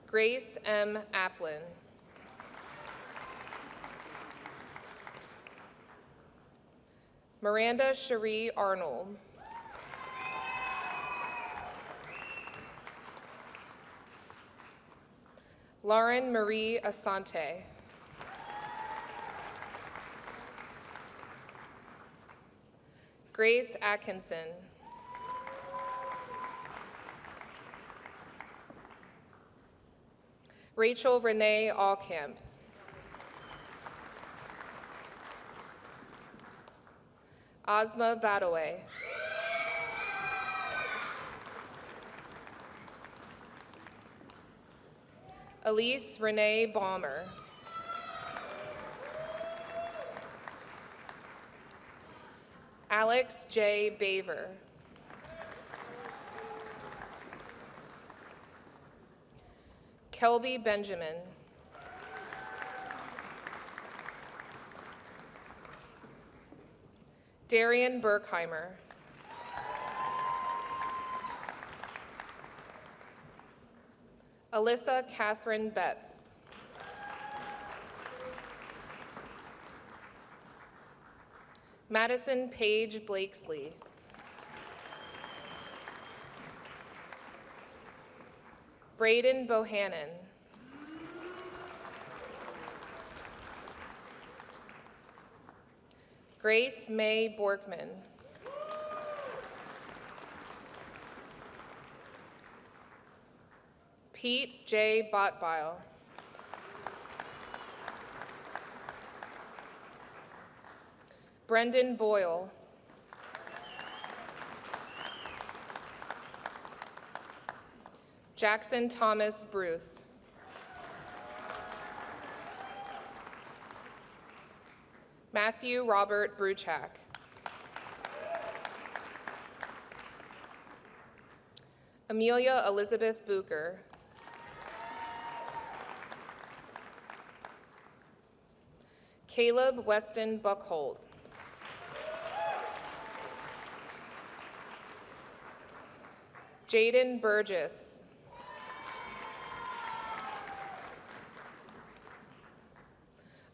Grace M. Applin. Miranda Cherie Arnold. Lauren Marie Asante. Grace Atkinson. Rachel Renee Allcamp. Ozma Badaway. Elise Renee Balmer. Alex J. Baver. Kelby Benjamin. Darian Burkheimer. Alyssa Catherine Betts. Madison Paige Blakesley. Braden Bohannon. Grace May Borkman. Pete J. Botbile. Brendan Boyle. Jackson Thomas Bruce. Matthew Robert Bruchak. Amelia Elizabeth Bucher. Caleb Weston Buckholt. Jaden Burgess.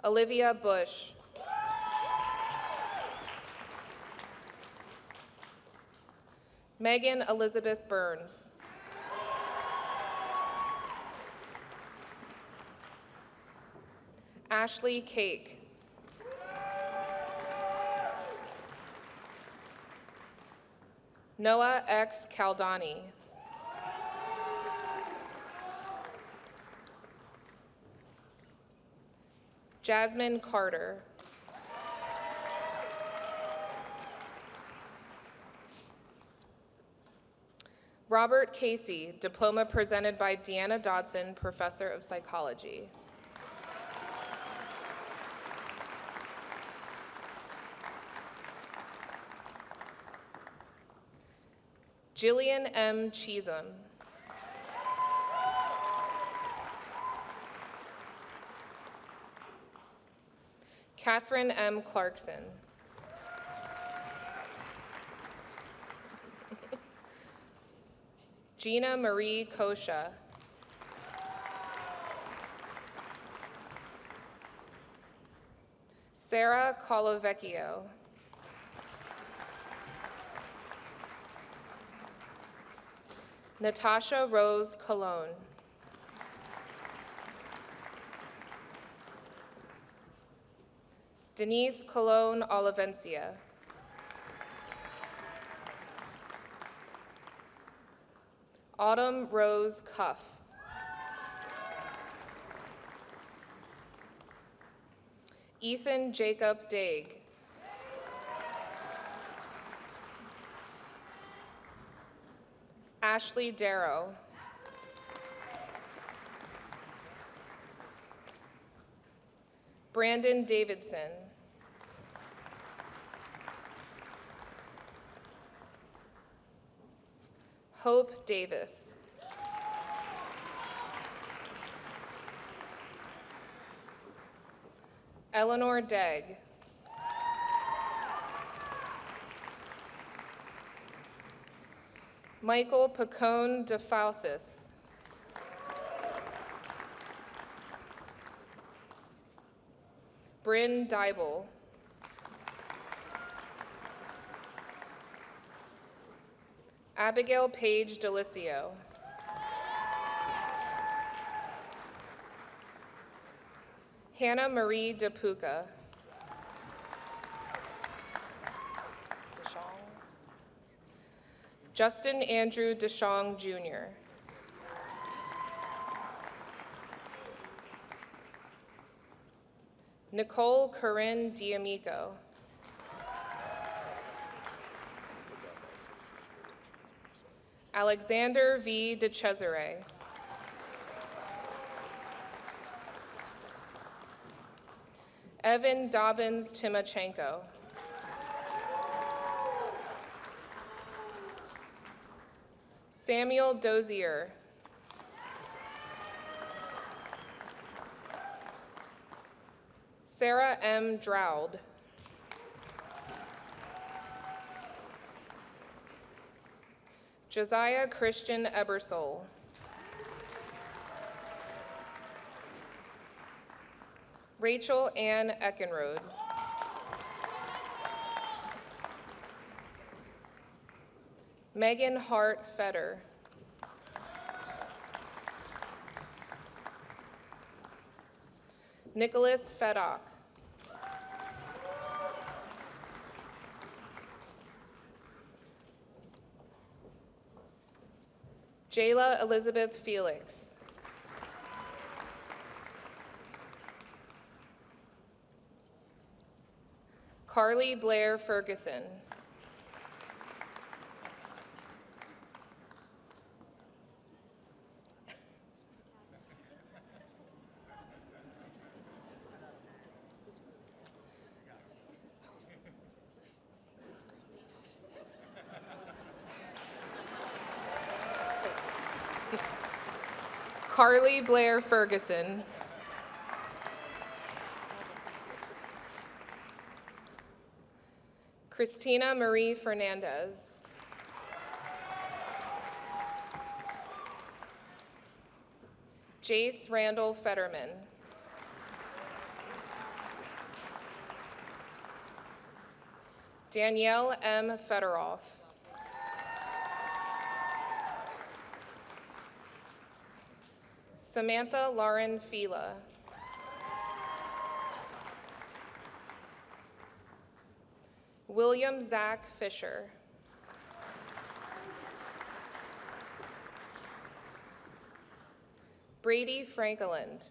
Olivia Bush. Megan Elizabeth Burns. Ashley Cake. Noah X. Caldani. Jasmine Carter. Robert Casey, diploma presented by Deanna Dodson, Professor of Psychology. Jillian M. Cheesum. Catherine M. Clarkson. Gina Marie Kosha. Sarah Colovecchio. Natasha Rose Colon. Denise Colon Olivencia. Autumn Rose Cuff. Ethan Jacob Daig. Ashley Darrow. Brandon Davidson. Hope Davis. Eleanor Degg. Michael Pacone DeFaucis. Bryn Dybel. Abigail Page Delicio. Hannah Marie DePuca. Justin Andrew DeShong Jr. Nicole Corinne D'Amico. Alexander V. DeCesare. Evan Dobbins Timochenko. Samuel Dozier. Sarah M. Droud. Josiah Christian Ebersole. Rachel Ann Eckenrode. Megan Hart Fetter. Nicholas Fedock. Jayla Elizabeth Felix. Carly Blair Ferguson. Carly Blair Ferguson. Christina Marie Fernandez. Jace Randall Fetterman. Danielle M. Federoff. Samantha Lauren Fila. William Zach Fisher. Brady Frankeland.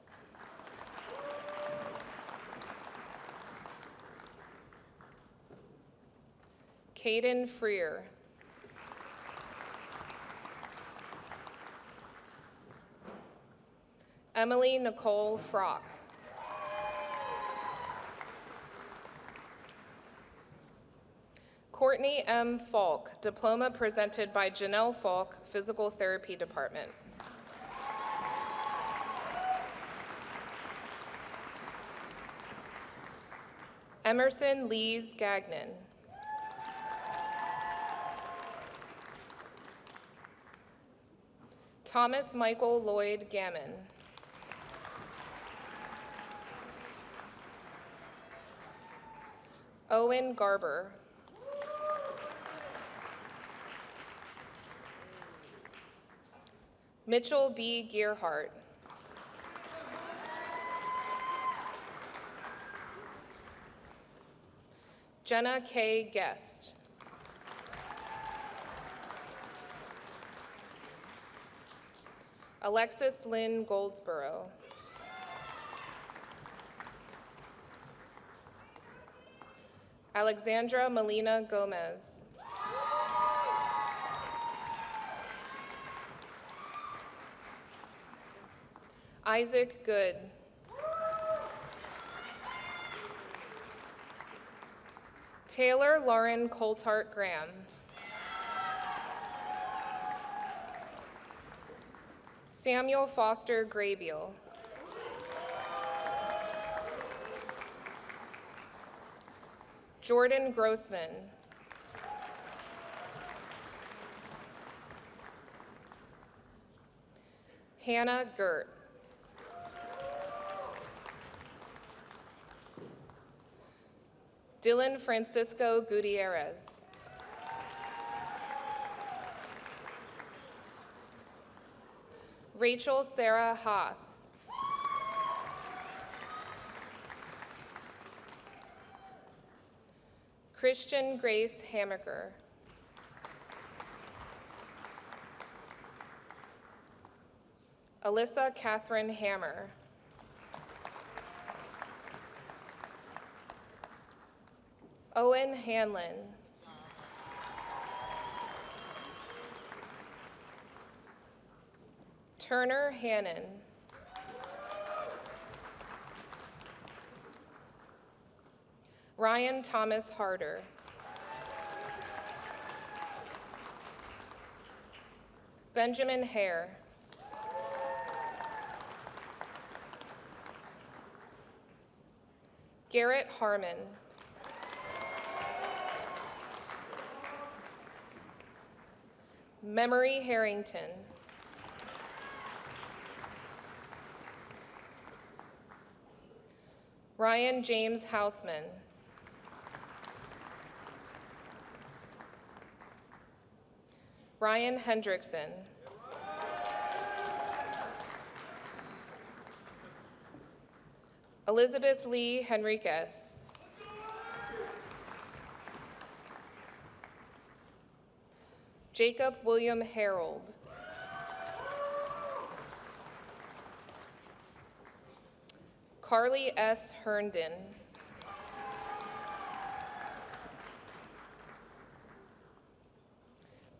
Caden Freer. Emily Nicole Frock. Courtney M. Falk, diploma presented by Janelle Falk, Physical Therapy Department. Emerson Lees Gagnon. Thomas Michael Lloyd Gammon. Owen Garber. Mitchell B. Gearhart. Jenna K. Guest. Alexis Lynn Goldsboro. Alexandra Melina Gomez. Isaac Good. Taylor Lauren Coltart Graham. Samuel Foster Graybeal. Jordan Grossman. Hannah Gert. Dylan Francisco Gutierrez. Rachel Sarah Haas. Christian Grace Hamaker. Alyssa Catherine Hammer. Owen Hanlon. Turner Hannon. Ryan Thomas Harder. Benjamin Hare. Garrett Harmon. Memory Harrington. Ryan James Houseman. Ryan Hendrickson. Elizabeth Lee Henriquez. Jacob William Harold. Carly S. Herndon.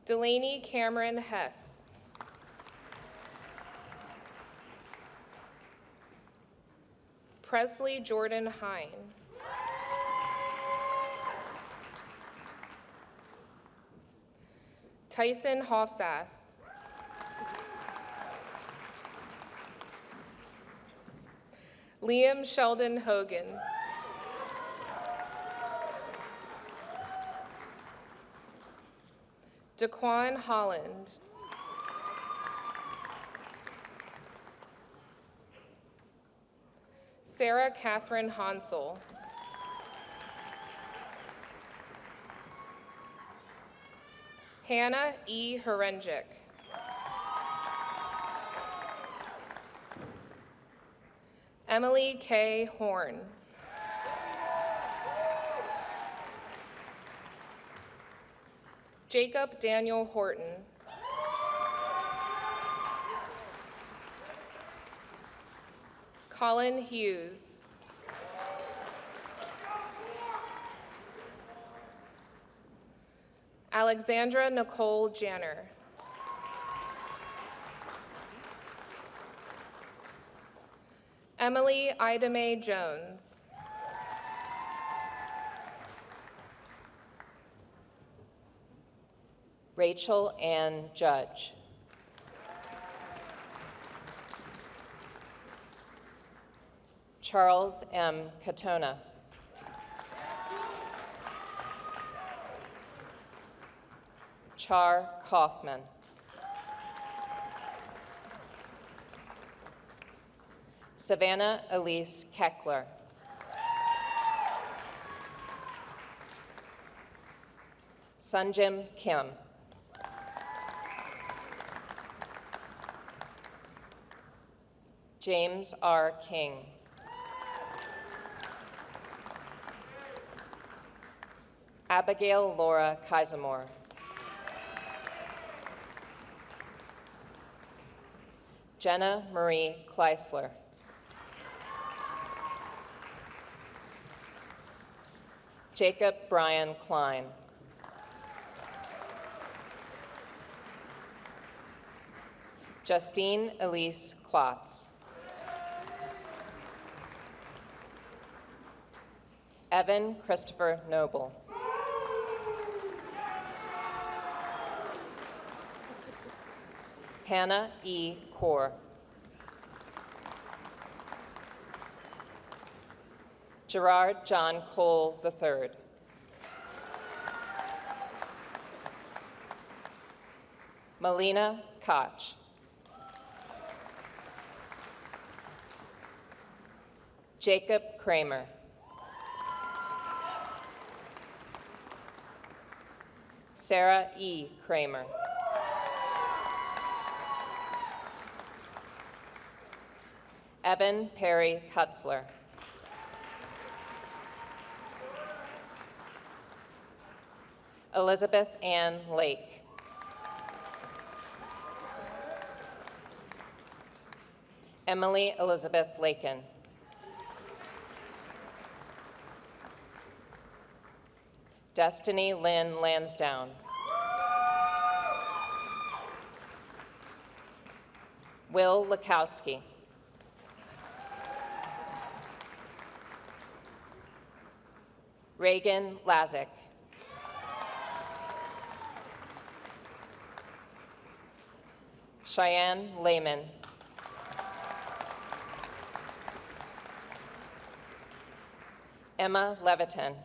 Delaney Cameron Hess. Presley Jordan Hine. Tyson Hofsass. Liam Sheldon Hogan. Daquan Holland. Sarah Catherine Hansel. Hannah E. Herenjik. Emily K. Horn. Jacob Daniel Horton. Colin Hughes. Alexandra Nicole Janner. Emily Ida Mae Jones. Rachel Ann Judge. Charles M. Katona. Char Kaufman. Savannah Elise Keckler. Sunjim Kim. James R. King. Abigail Laura Kaisamore. Jenna Marie Kleisler. Jacob Brian Klein. Justine Elise Klotz. Evan Christopher Noble. Hannah E. Kaur. Gerard John Cole III. Melina Koch. Jacob Kramer. Sarah E. Kramer. Evan Perry Kutzler. Elizabeth Ann Lake. Emily Elizabeth Lakin. Destiny Lynn Lansdowne. Will Lakowski. Reagan Lazick. Cheyenne Lehman. Emma Leviton.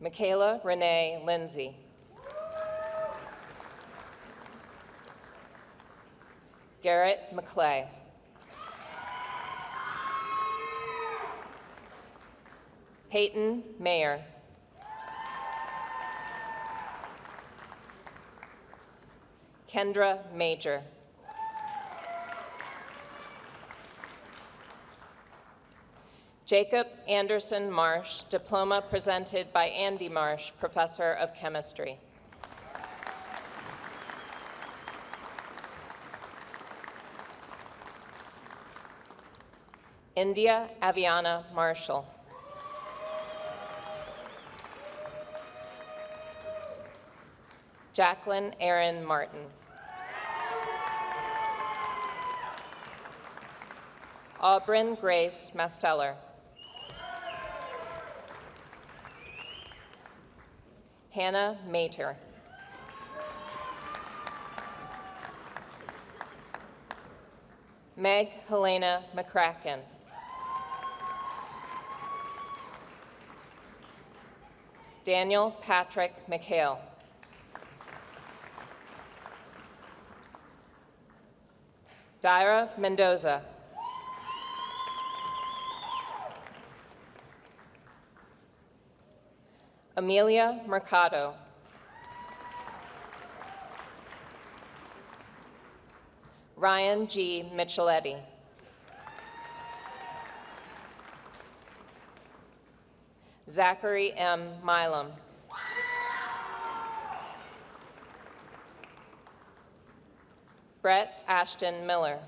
Michaela Renee Lindsay. Garrett McClay. Peyton Mayer. Kendra Major. Jacob Anderson Marsh, diploma presented by Andy Marsh, Professor of Chemistry. India Aviana Marshall. Jacqueline Erin Martin. Aubryn Grace Masteller. Hannah Mater. Meg Helena McCracken. Daniel Patrick McHale. Dyra Mendoza. Amelia Mercado. Ryan G. Micheletti. Zachary M. Milam. Brett Ashton Miller.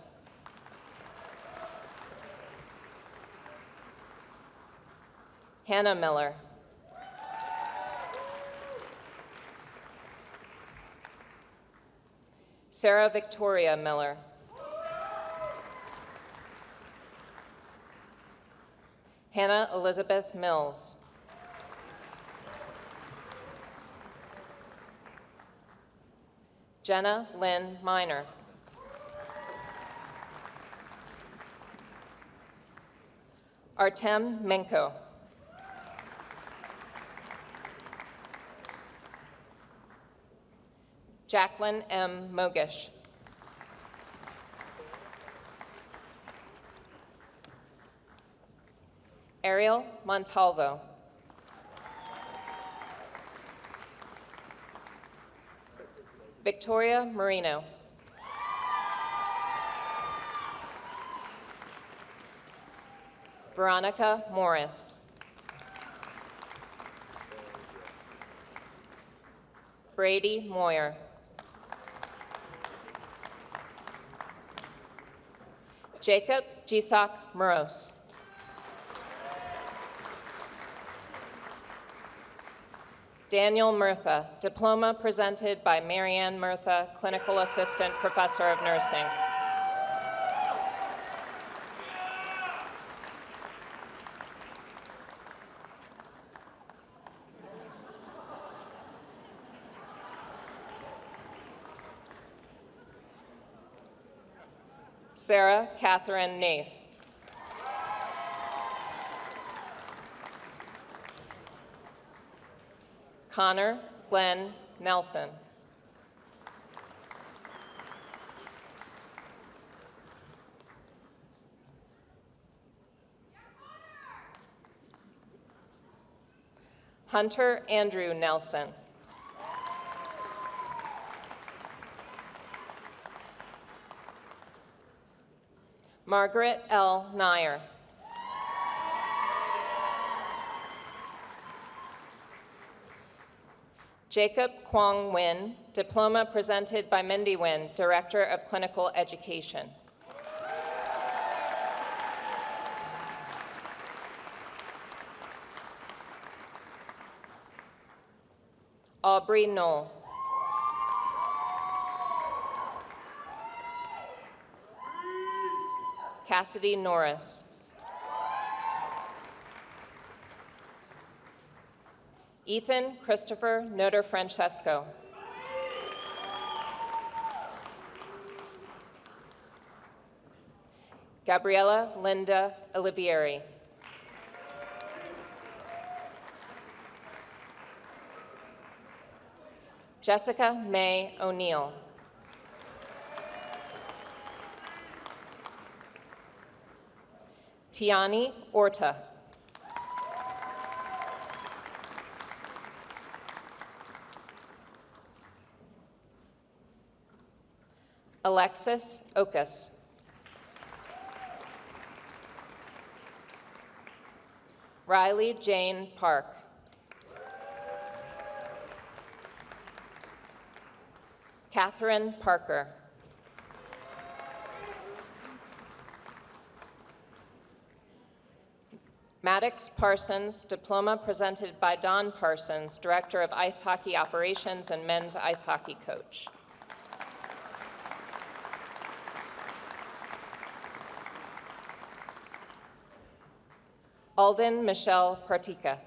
Hannah Miller. Sarah Victoria Miller. Hannah Elizabeth Mills. Jenna Lynn Miner. Artem Menko. Jacqueline M. Mogish. Ariel Montalvo. Victoria Marino. Veronica Morris. Brady Moyer. Jacob Gisak Moros. Daniel Murtha, diploma presented by Marianne Murtha, Clinical Assistant Professor of Nursing. Sarah Catherine Naif. Connor Glenn Nelson. Hunter Andrew Nelson. Margaret L. Nyer. Jacob Kwong Win, diploma presented by Mindy Win, Director of Clinical Education. Aubrey Knoll. Cassidy Norris. Ethan Christopher Noter Francesco. Gabriella Linda Olivieri. Jessica May O'Neill. Tiani Orta. Alexis Okas. Riley Jane Park. Catherine Parker. Maddox Parsons, diploma presented by Don Parsons, Director of Ice Hockey Operations and Men's Ice Hockey Coach. Alden Michelle Partika.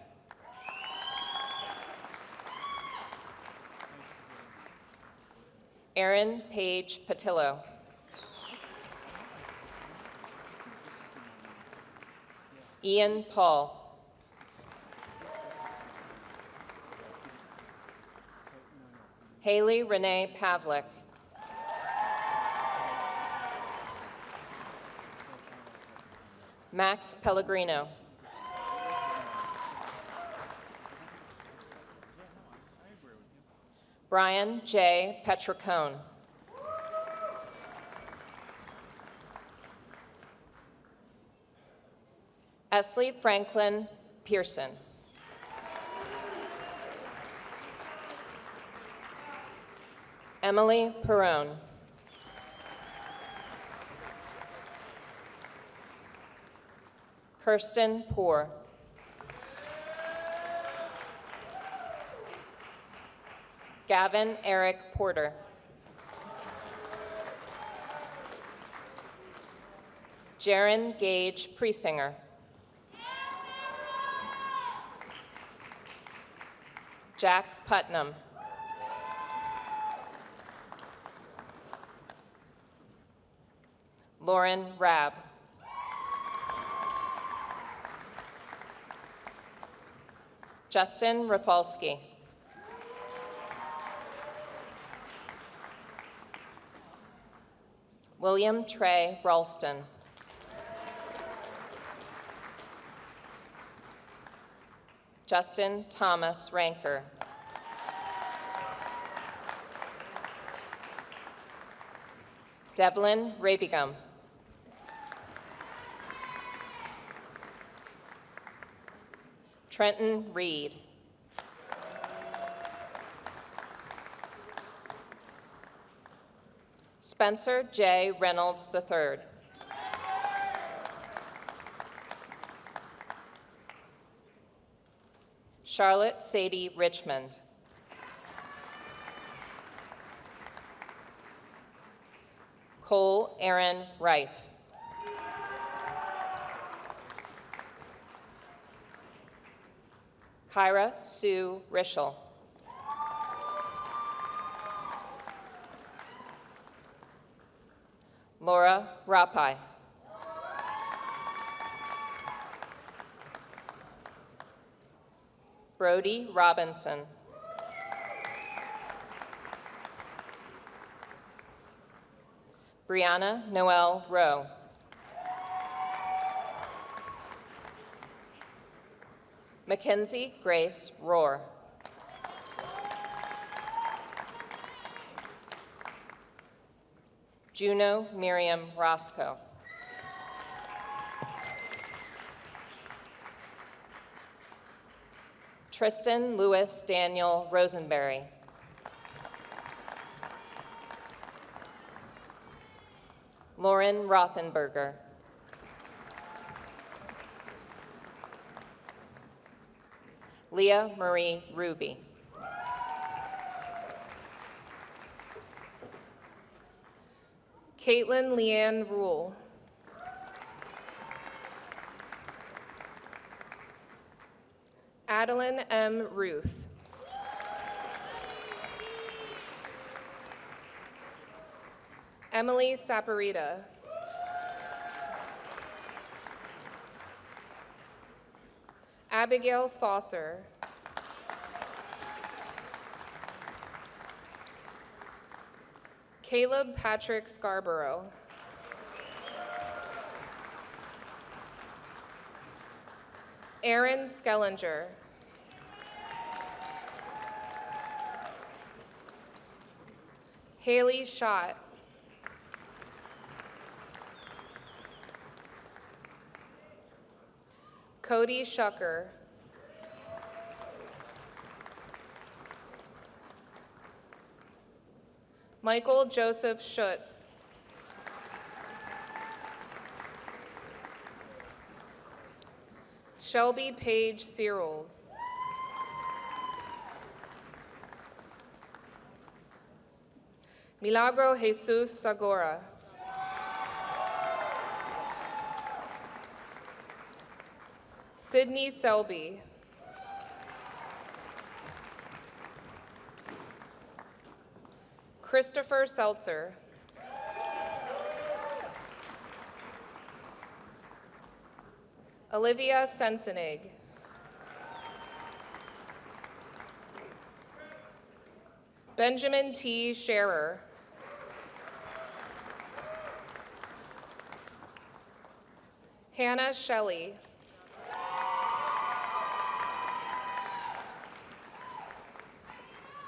Erin Paige Patillo. Ian Paul. Haley Renee Pavlik. Max Pellegrino. Brian J. Petricone. Esley Franklin Pearson. Emily Perrone. Kirsten Poor. Gavin Eric Porter. Jaron Gage Priesinger. Jack Putnam. Lauren Rabb. Justin Rafalski. William Trey Ralston. Justin Thomas Ranker. Devlin Rabigum. Trenton Reed. Spencer J. Reynolds III. Charlotte Sadie Richmond. Cole Aaron Reif. Kyra Sue Rischel. Laura Rapai. Brody Robinson. Brianna Noel Rowe. Mackenzie Grace Rohr. Juno Miriam Roscoe. Tristan Louis Daniel Rosenberry. Lauren Rothenberger. Leah Marie Ruby. Caitlin Leanne Rule. Adeline M. Ruth. Emily Saporita. Abigail Saucer. Caleb Patrick Scarborough. Aaron Skellinger. Haley Schott. Cody Shucker. Michael Joseph Schutz. Shelby Paige Searles. Milagro Jesus Sagora. Sydney Selby. Christopher Seltzer. Olivia Sensenig. Benjamin T. Scherer. Hannah Shelley.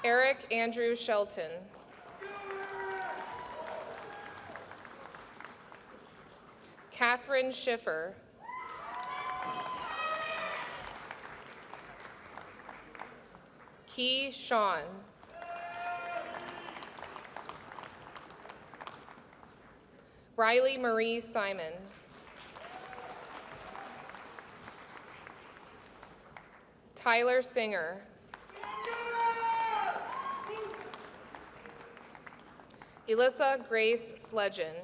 Eric Andrew Shelton. Catherine Schiffer. Key Sean. Riley Marie Simon. Tyler Singer. Elissa Grace Sledgen.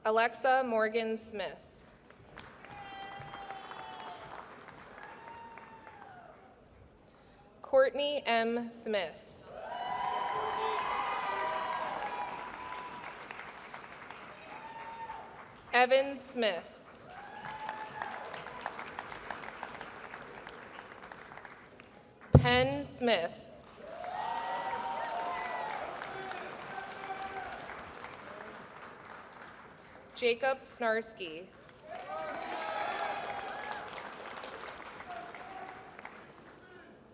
Alexa Morgan Smith. Courtney M. Smith. Evan Smith. Penn Smith. Jacob Snarsky.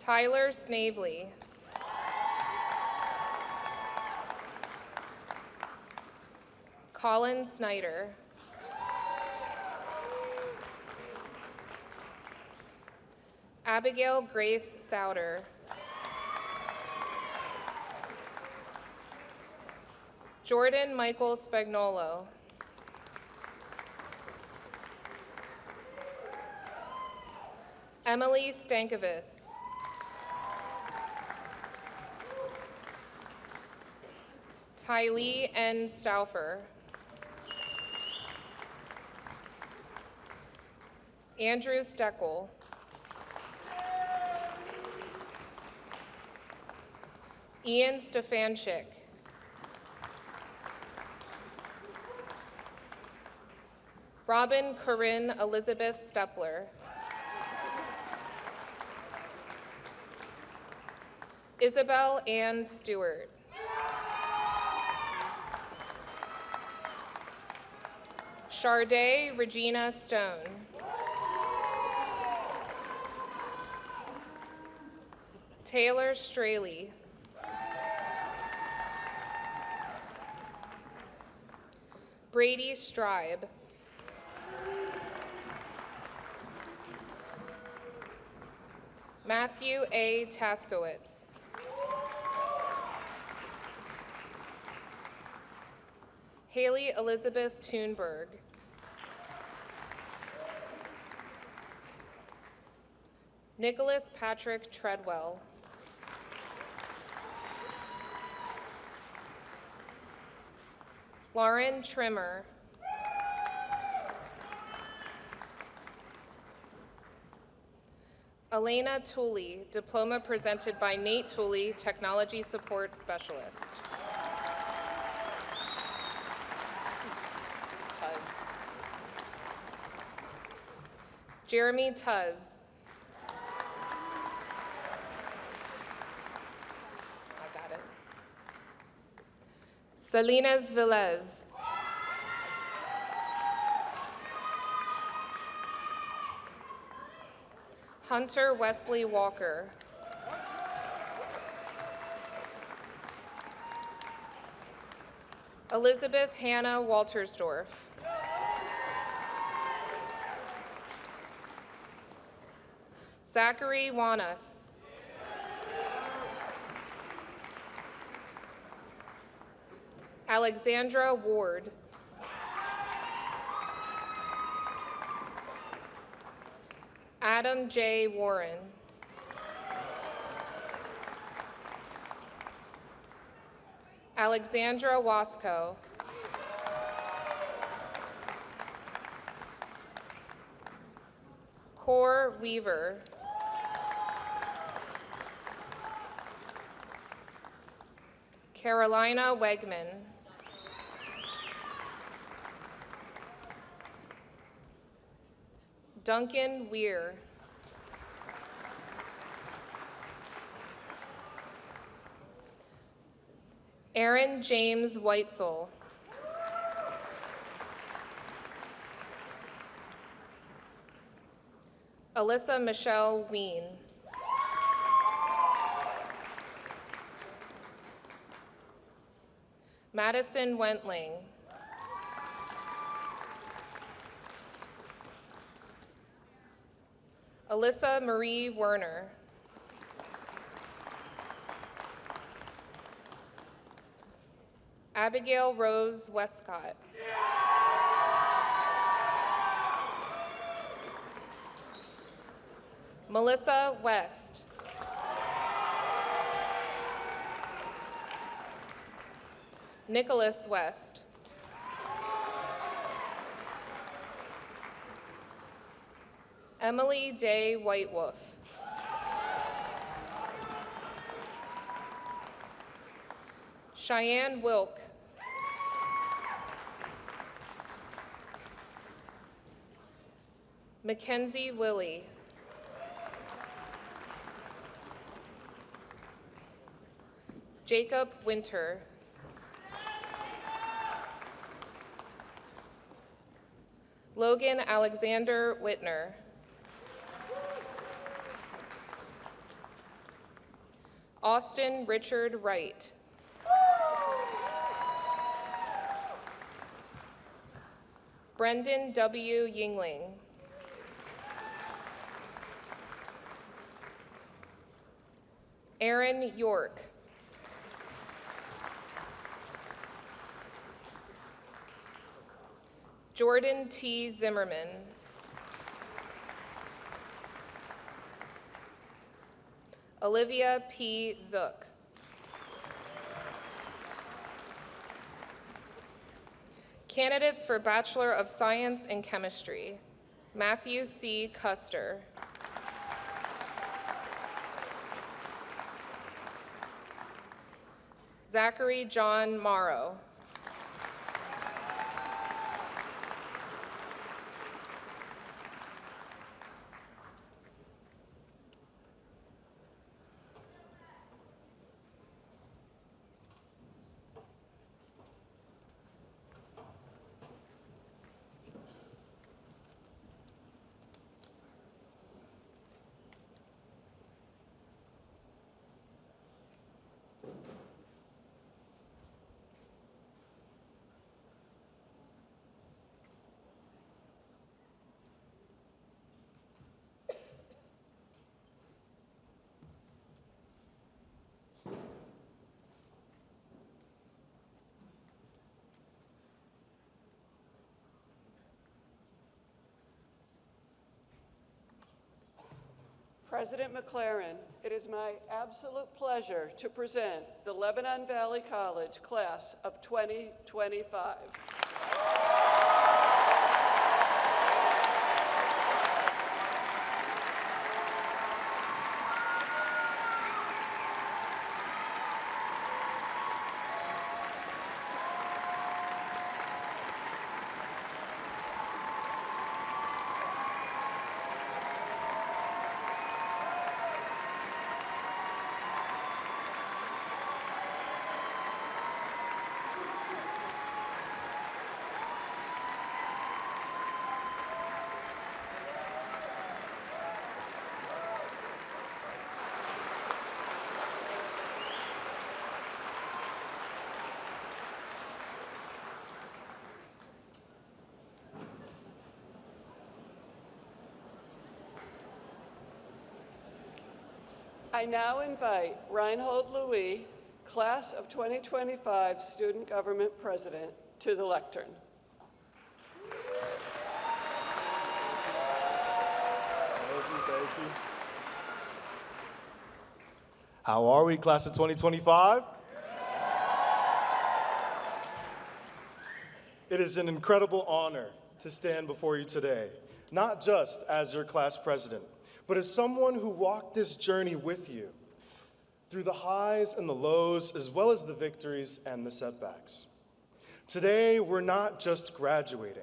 Tyler Snavely. Colin Snyder. Abigail Grace Souter. Jordan Michael Spagnolo. Emily Stankovis. Tylee N. Stauffer. Andrew Steckel. Ian Stefanchik. Robin Corinne Elizabeth Stepler. Isabel Ann Stewart. Charday Regina Stone. Taylor Straley. Brady Stribe. Matthew A. Taskowitz. Haley Elizabeth Thunberg. Nicholas Patrick Treadwell. Lauren Trimmer. Elena Tooley, diploma presented by Nate Tooley, Technology Support Specialist. Jeremy Tuz. I got it. Salinas Velez. Hunter Wesley Walker. Elizabeth Hannah Waltersdorf. Zachary Wanas. Alexandra Ward. Adam J. Warren. Alexandra Wasco. Cor Weaver. Carolina Wegman. Duncan Weir. Aaron James Weitzel. Alyssa Michelle Ween. Madison Wentling. Alyssa Marie Werner. Abigail Rose Westcott. Melissa West. Nicholas West. Emily Day Whitewolf. Cheyenne Wilk. Mackenzie Willie. Jacob Winter. Logan Alexander Whitner. Austin Richard Wright. Brendan W. Yingling. Aaron York. Jordan T. Zimmerman. Olivia P. Zook. Candidates for Bachelor of Science in Chemistry: Matthew C. Custer. Zachary John Morrow. President McLaren, it is my absolute pleasure to present the Lebanon Valley College Class of 2025. I now invite Reinhold Louis, Class of 2025 Student Government President, to the lectern. Thank you. How are we, Class of 2025? It is an incredible honor to stand before you today, not just as your class president, but as someone who walked this journey with you through the highs and the lows, as well as the victories and the setbacks. Today, we're not just graduating.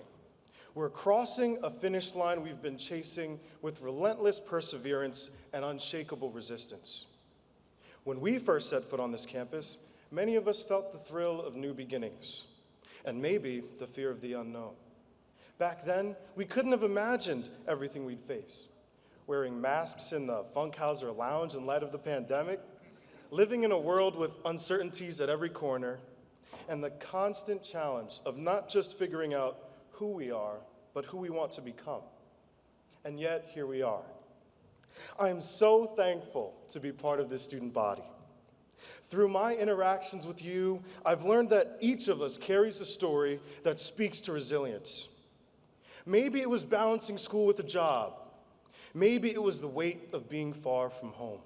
We're crossing a finish line we've been chasing with relentless perseverance and unshakable resistance. When we first set foot on this campus, many of us felt the thrill of new beginnings, and maybe the fear of the unknown. Back then, we couldn't have imagined everything we'd face. Wearing masks in the Funkhauser Lounge in light of the pandemic, living in a world with uncertainties at every corner, and the constant challenge of not just figuring out who we are, but who we want to become. And yet, here we are. I am so thankful to be part of this student body. Through my interactions with you, I've learned that each of us carries a story that speaks to resilience. Maybe it was balancing school with a job. Maybe it was the weight of being far from home.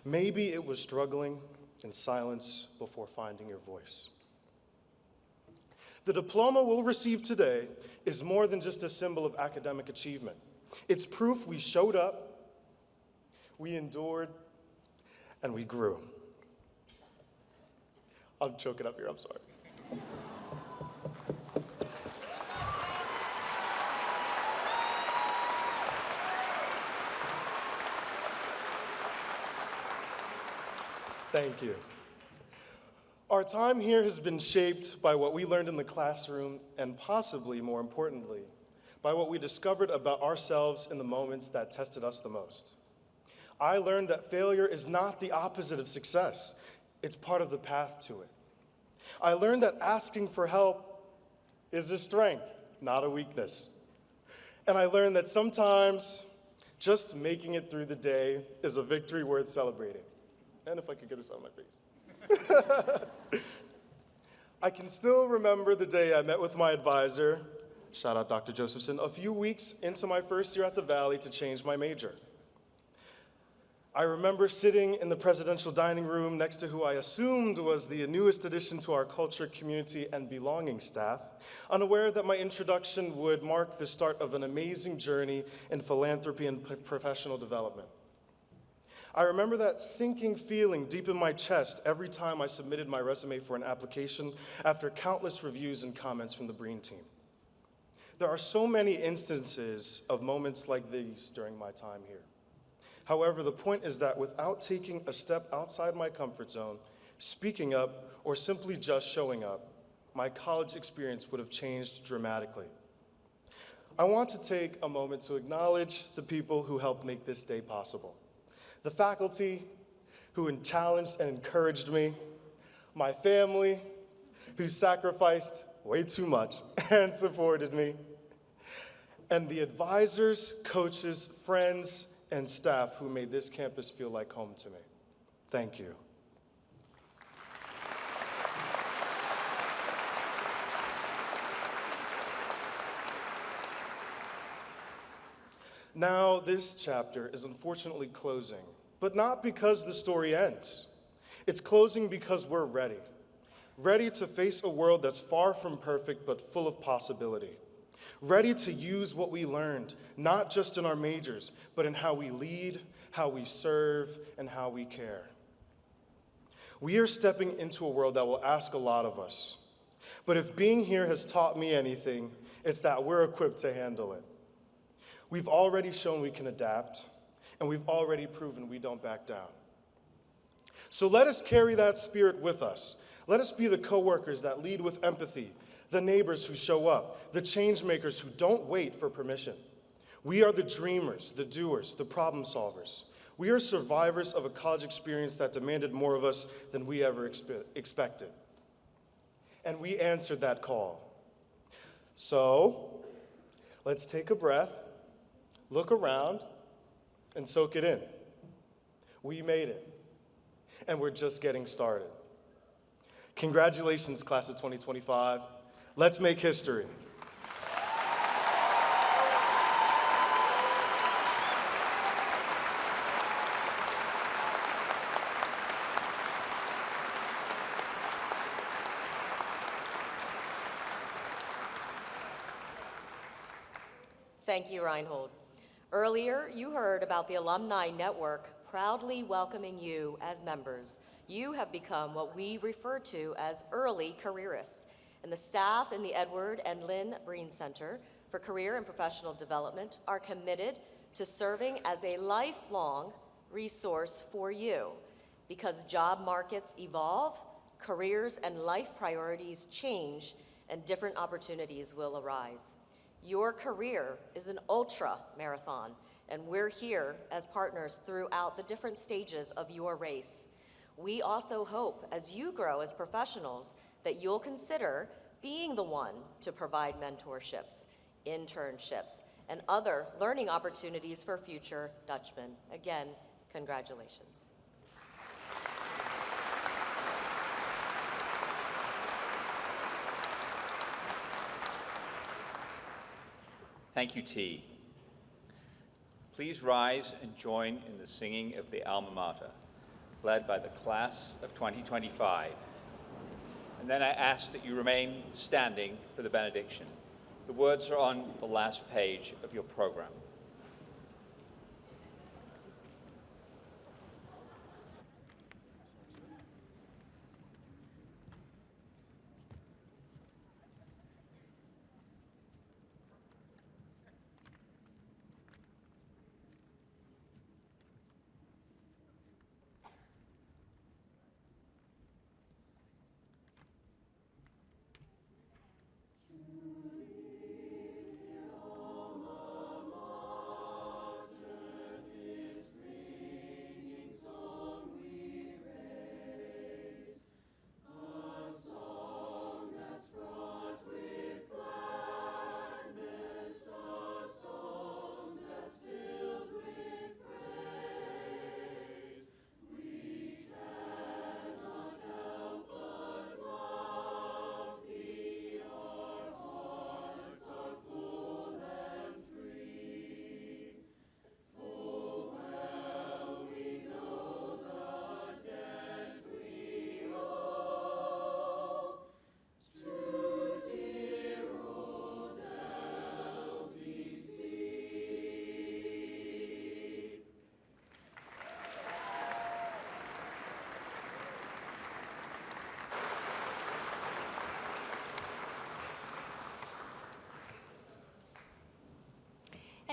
Maybe it was struggling in silence before finding your voice. The diploma we'll receive today is more than just a symbol of academic achievement. It's proof we showed up, we endured, and we grew. I'm choking up here, I'm sorry. Thank you. Our time here has been shaped by what we learned in the classroom, and possibly more importantly, by what we discovered about ourselves in the moments that tested us the most. I learned that failure is not the opposite of success. It's part of the path to it. I learned that asking for help is a strength, not a weakness. And I learned that sometimes just making it through the day is a victory worth celebrating. And if I could get this on my face. I can still remember the day I met with my advisor, shout out Dr. Josephson, a few weeks into my first year at the Valley to change my major. I remember sitting in the presidential dining room next to who I assumed was the newest addition to our culture, community, and belonging staff, unaware that my introduction would mark the start of an amazing journey in philanthropy and professional development. I remember that sinking feeling deep in my chest every time I submitted my resume for an application after countless reviews and comments from the Breen team. There are so many instances of moments like these during my time here. However, the point is that without taking a step outside my comfort zone, speaking up, or simply just showing up, my college experience would have changed dramatically. I want to take a moment to acknowledge the people who helped make this day possible. The faculty who challenged and encouraged me, my family who sacrificed way too much and supported me, and the advisors, coaches, friends, and staff who made this campus feel like home to me. Thank you. Now, this chapter is unfortunately closing, but not because the story ends. It's closing because we're ready to face a world that's far from perfect but full of possibility. Ready to use what we learned, not just in our majors, but in how we lead, how we serve, and how we care. We are stepping into a world that will ask a lot of us. But if being here has taught me anything, it's that we're equipped to handle it. We've already shown we can adapt, and we've already proven we don't back down. So let us carry that spirit with us. Let us be the coworkers that lead with empathy, the neighbors who show up, the change makers who don't wait for permission. We are the dreamers, the doers, the problem solvers. We are survivors of a college experience that demanded more of us than we ever expected. And we answered that call. So let's take a breath, look around, and soak it in. We made it, and we're just getting started. Congratulations, class of 2025. Let's make history. Thank you, Reinhold. Earlier, you heard about the Alumni Network proudly welcoming you as members. You have become what we refer to as early careerists, and the staff in the Edward and Lynn Breen Center for Career and Professional Development are committed to serving as a lifelong resource for you. Because job markets evolve, careers and life priorities change, and different opportunities will arise. Your career is an ultra marathon, and we're here as partners throughout the different stages of your race. We also hope, as you grow as professionals, that you'll consider being the one to provide mentorships, internships, and other learning opportunities for future Dutchmen. Again, congratulations. Thank you, T. Please rise and join in the singing of the Alma Mater, led by the class of 2025. And then I ask that you remain standing for the benediction. The words are on the last page of your program.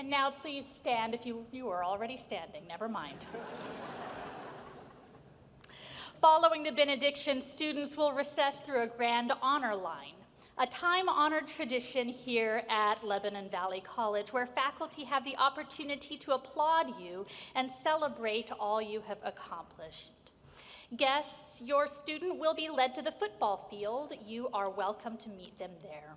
And now please stand if you are already standing, never mind. Following the benediction, students will recess through a grand honor line, a time-honored tradition here at Lebanon Valley College where faculty have the opportunity to applaud you and celebrate all you have accomplished. Guests, your student will be led to the football field. You are welcome to meet them there.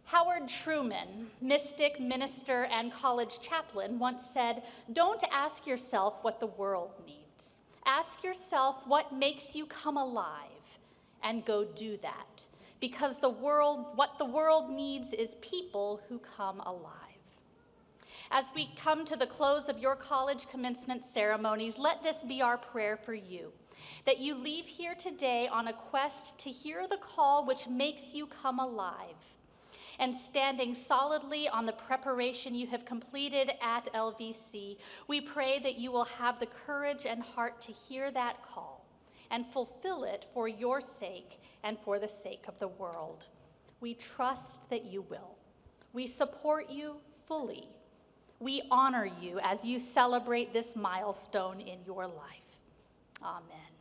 Howard Truman, mystic, minister, and college chaplain, once said, "Don't ask yourself what the world needs. Ask yourself what makes you come alive, and go do that. Because what the world needs is people who come alive." As we come to the close of your college commencement ceremonies, let this be our prayer for you, that you leave here today on a quest to hear the call which makes you come alive. And standing solidly on the preparation you have completed at LVC, we pray that you will have the courage and heart to hear that call and fulfill it for your sake and for the sake of the world. We trust that you will. We support you fully. We honor you as you celebrate this milestone in your life. Amen.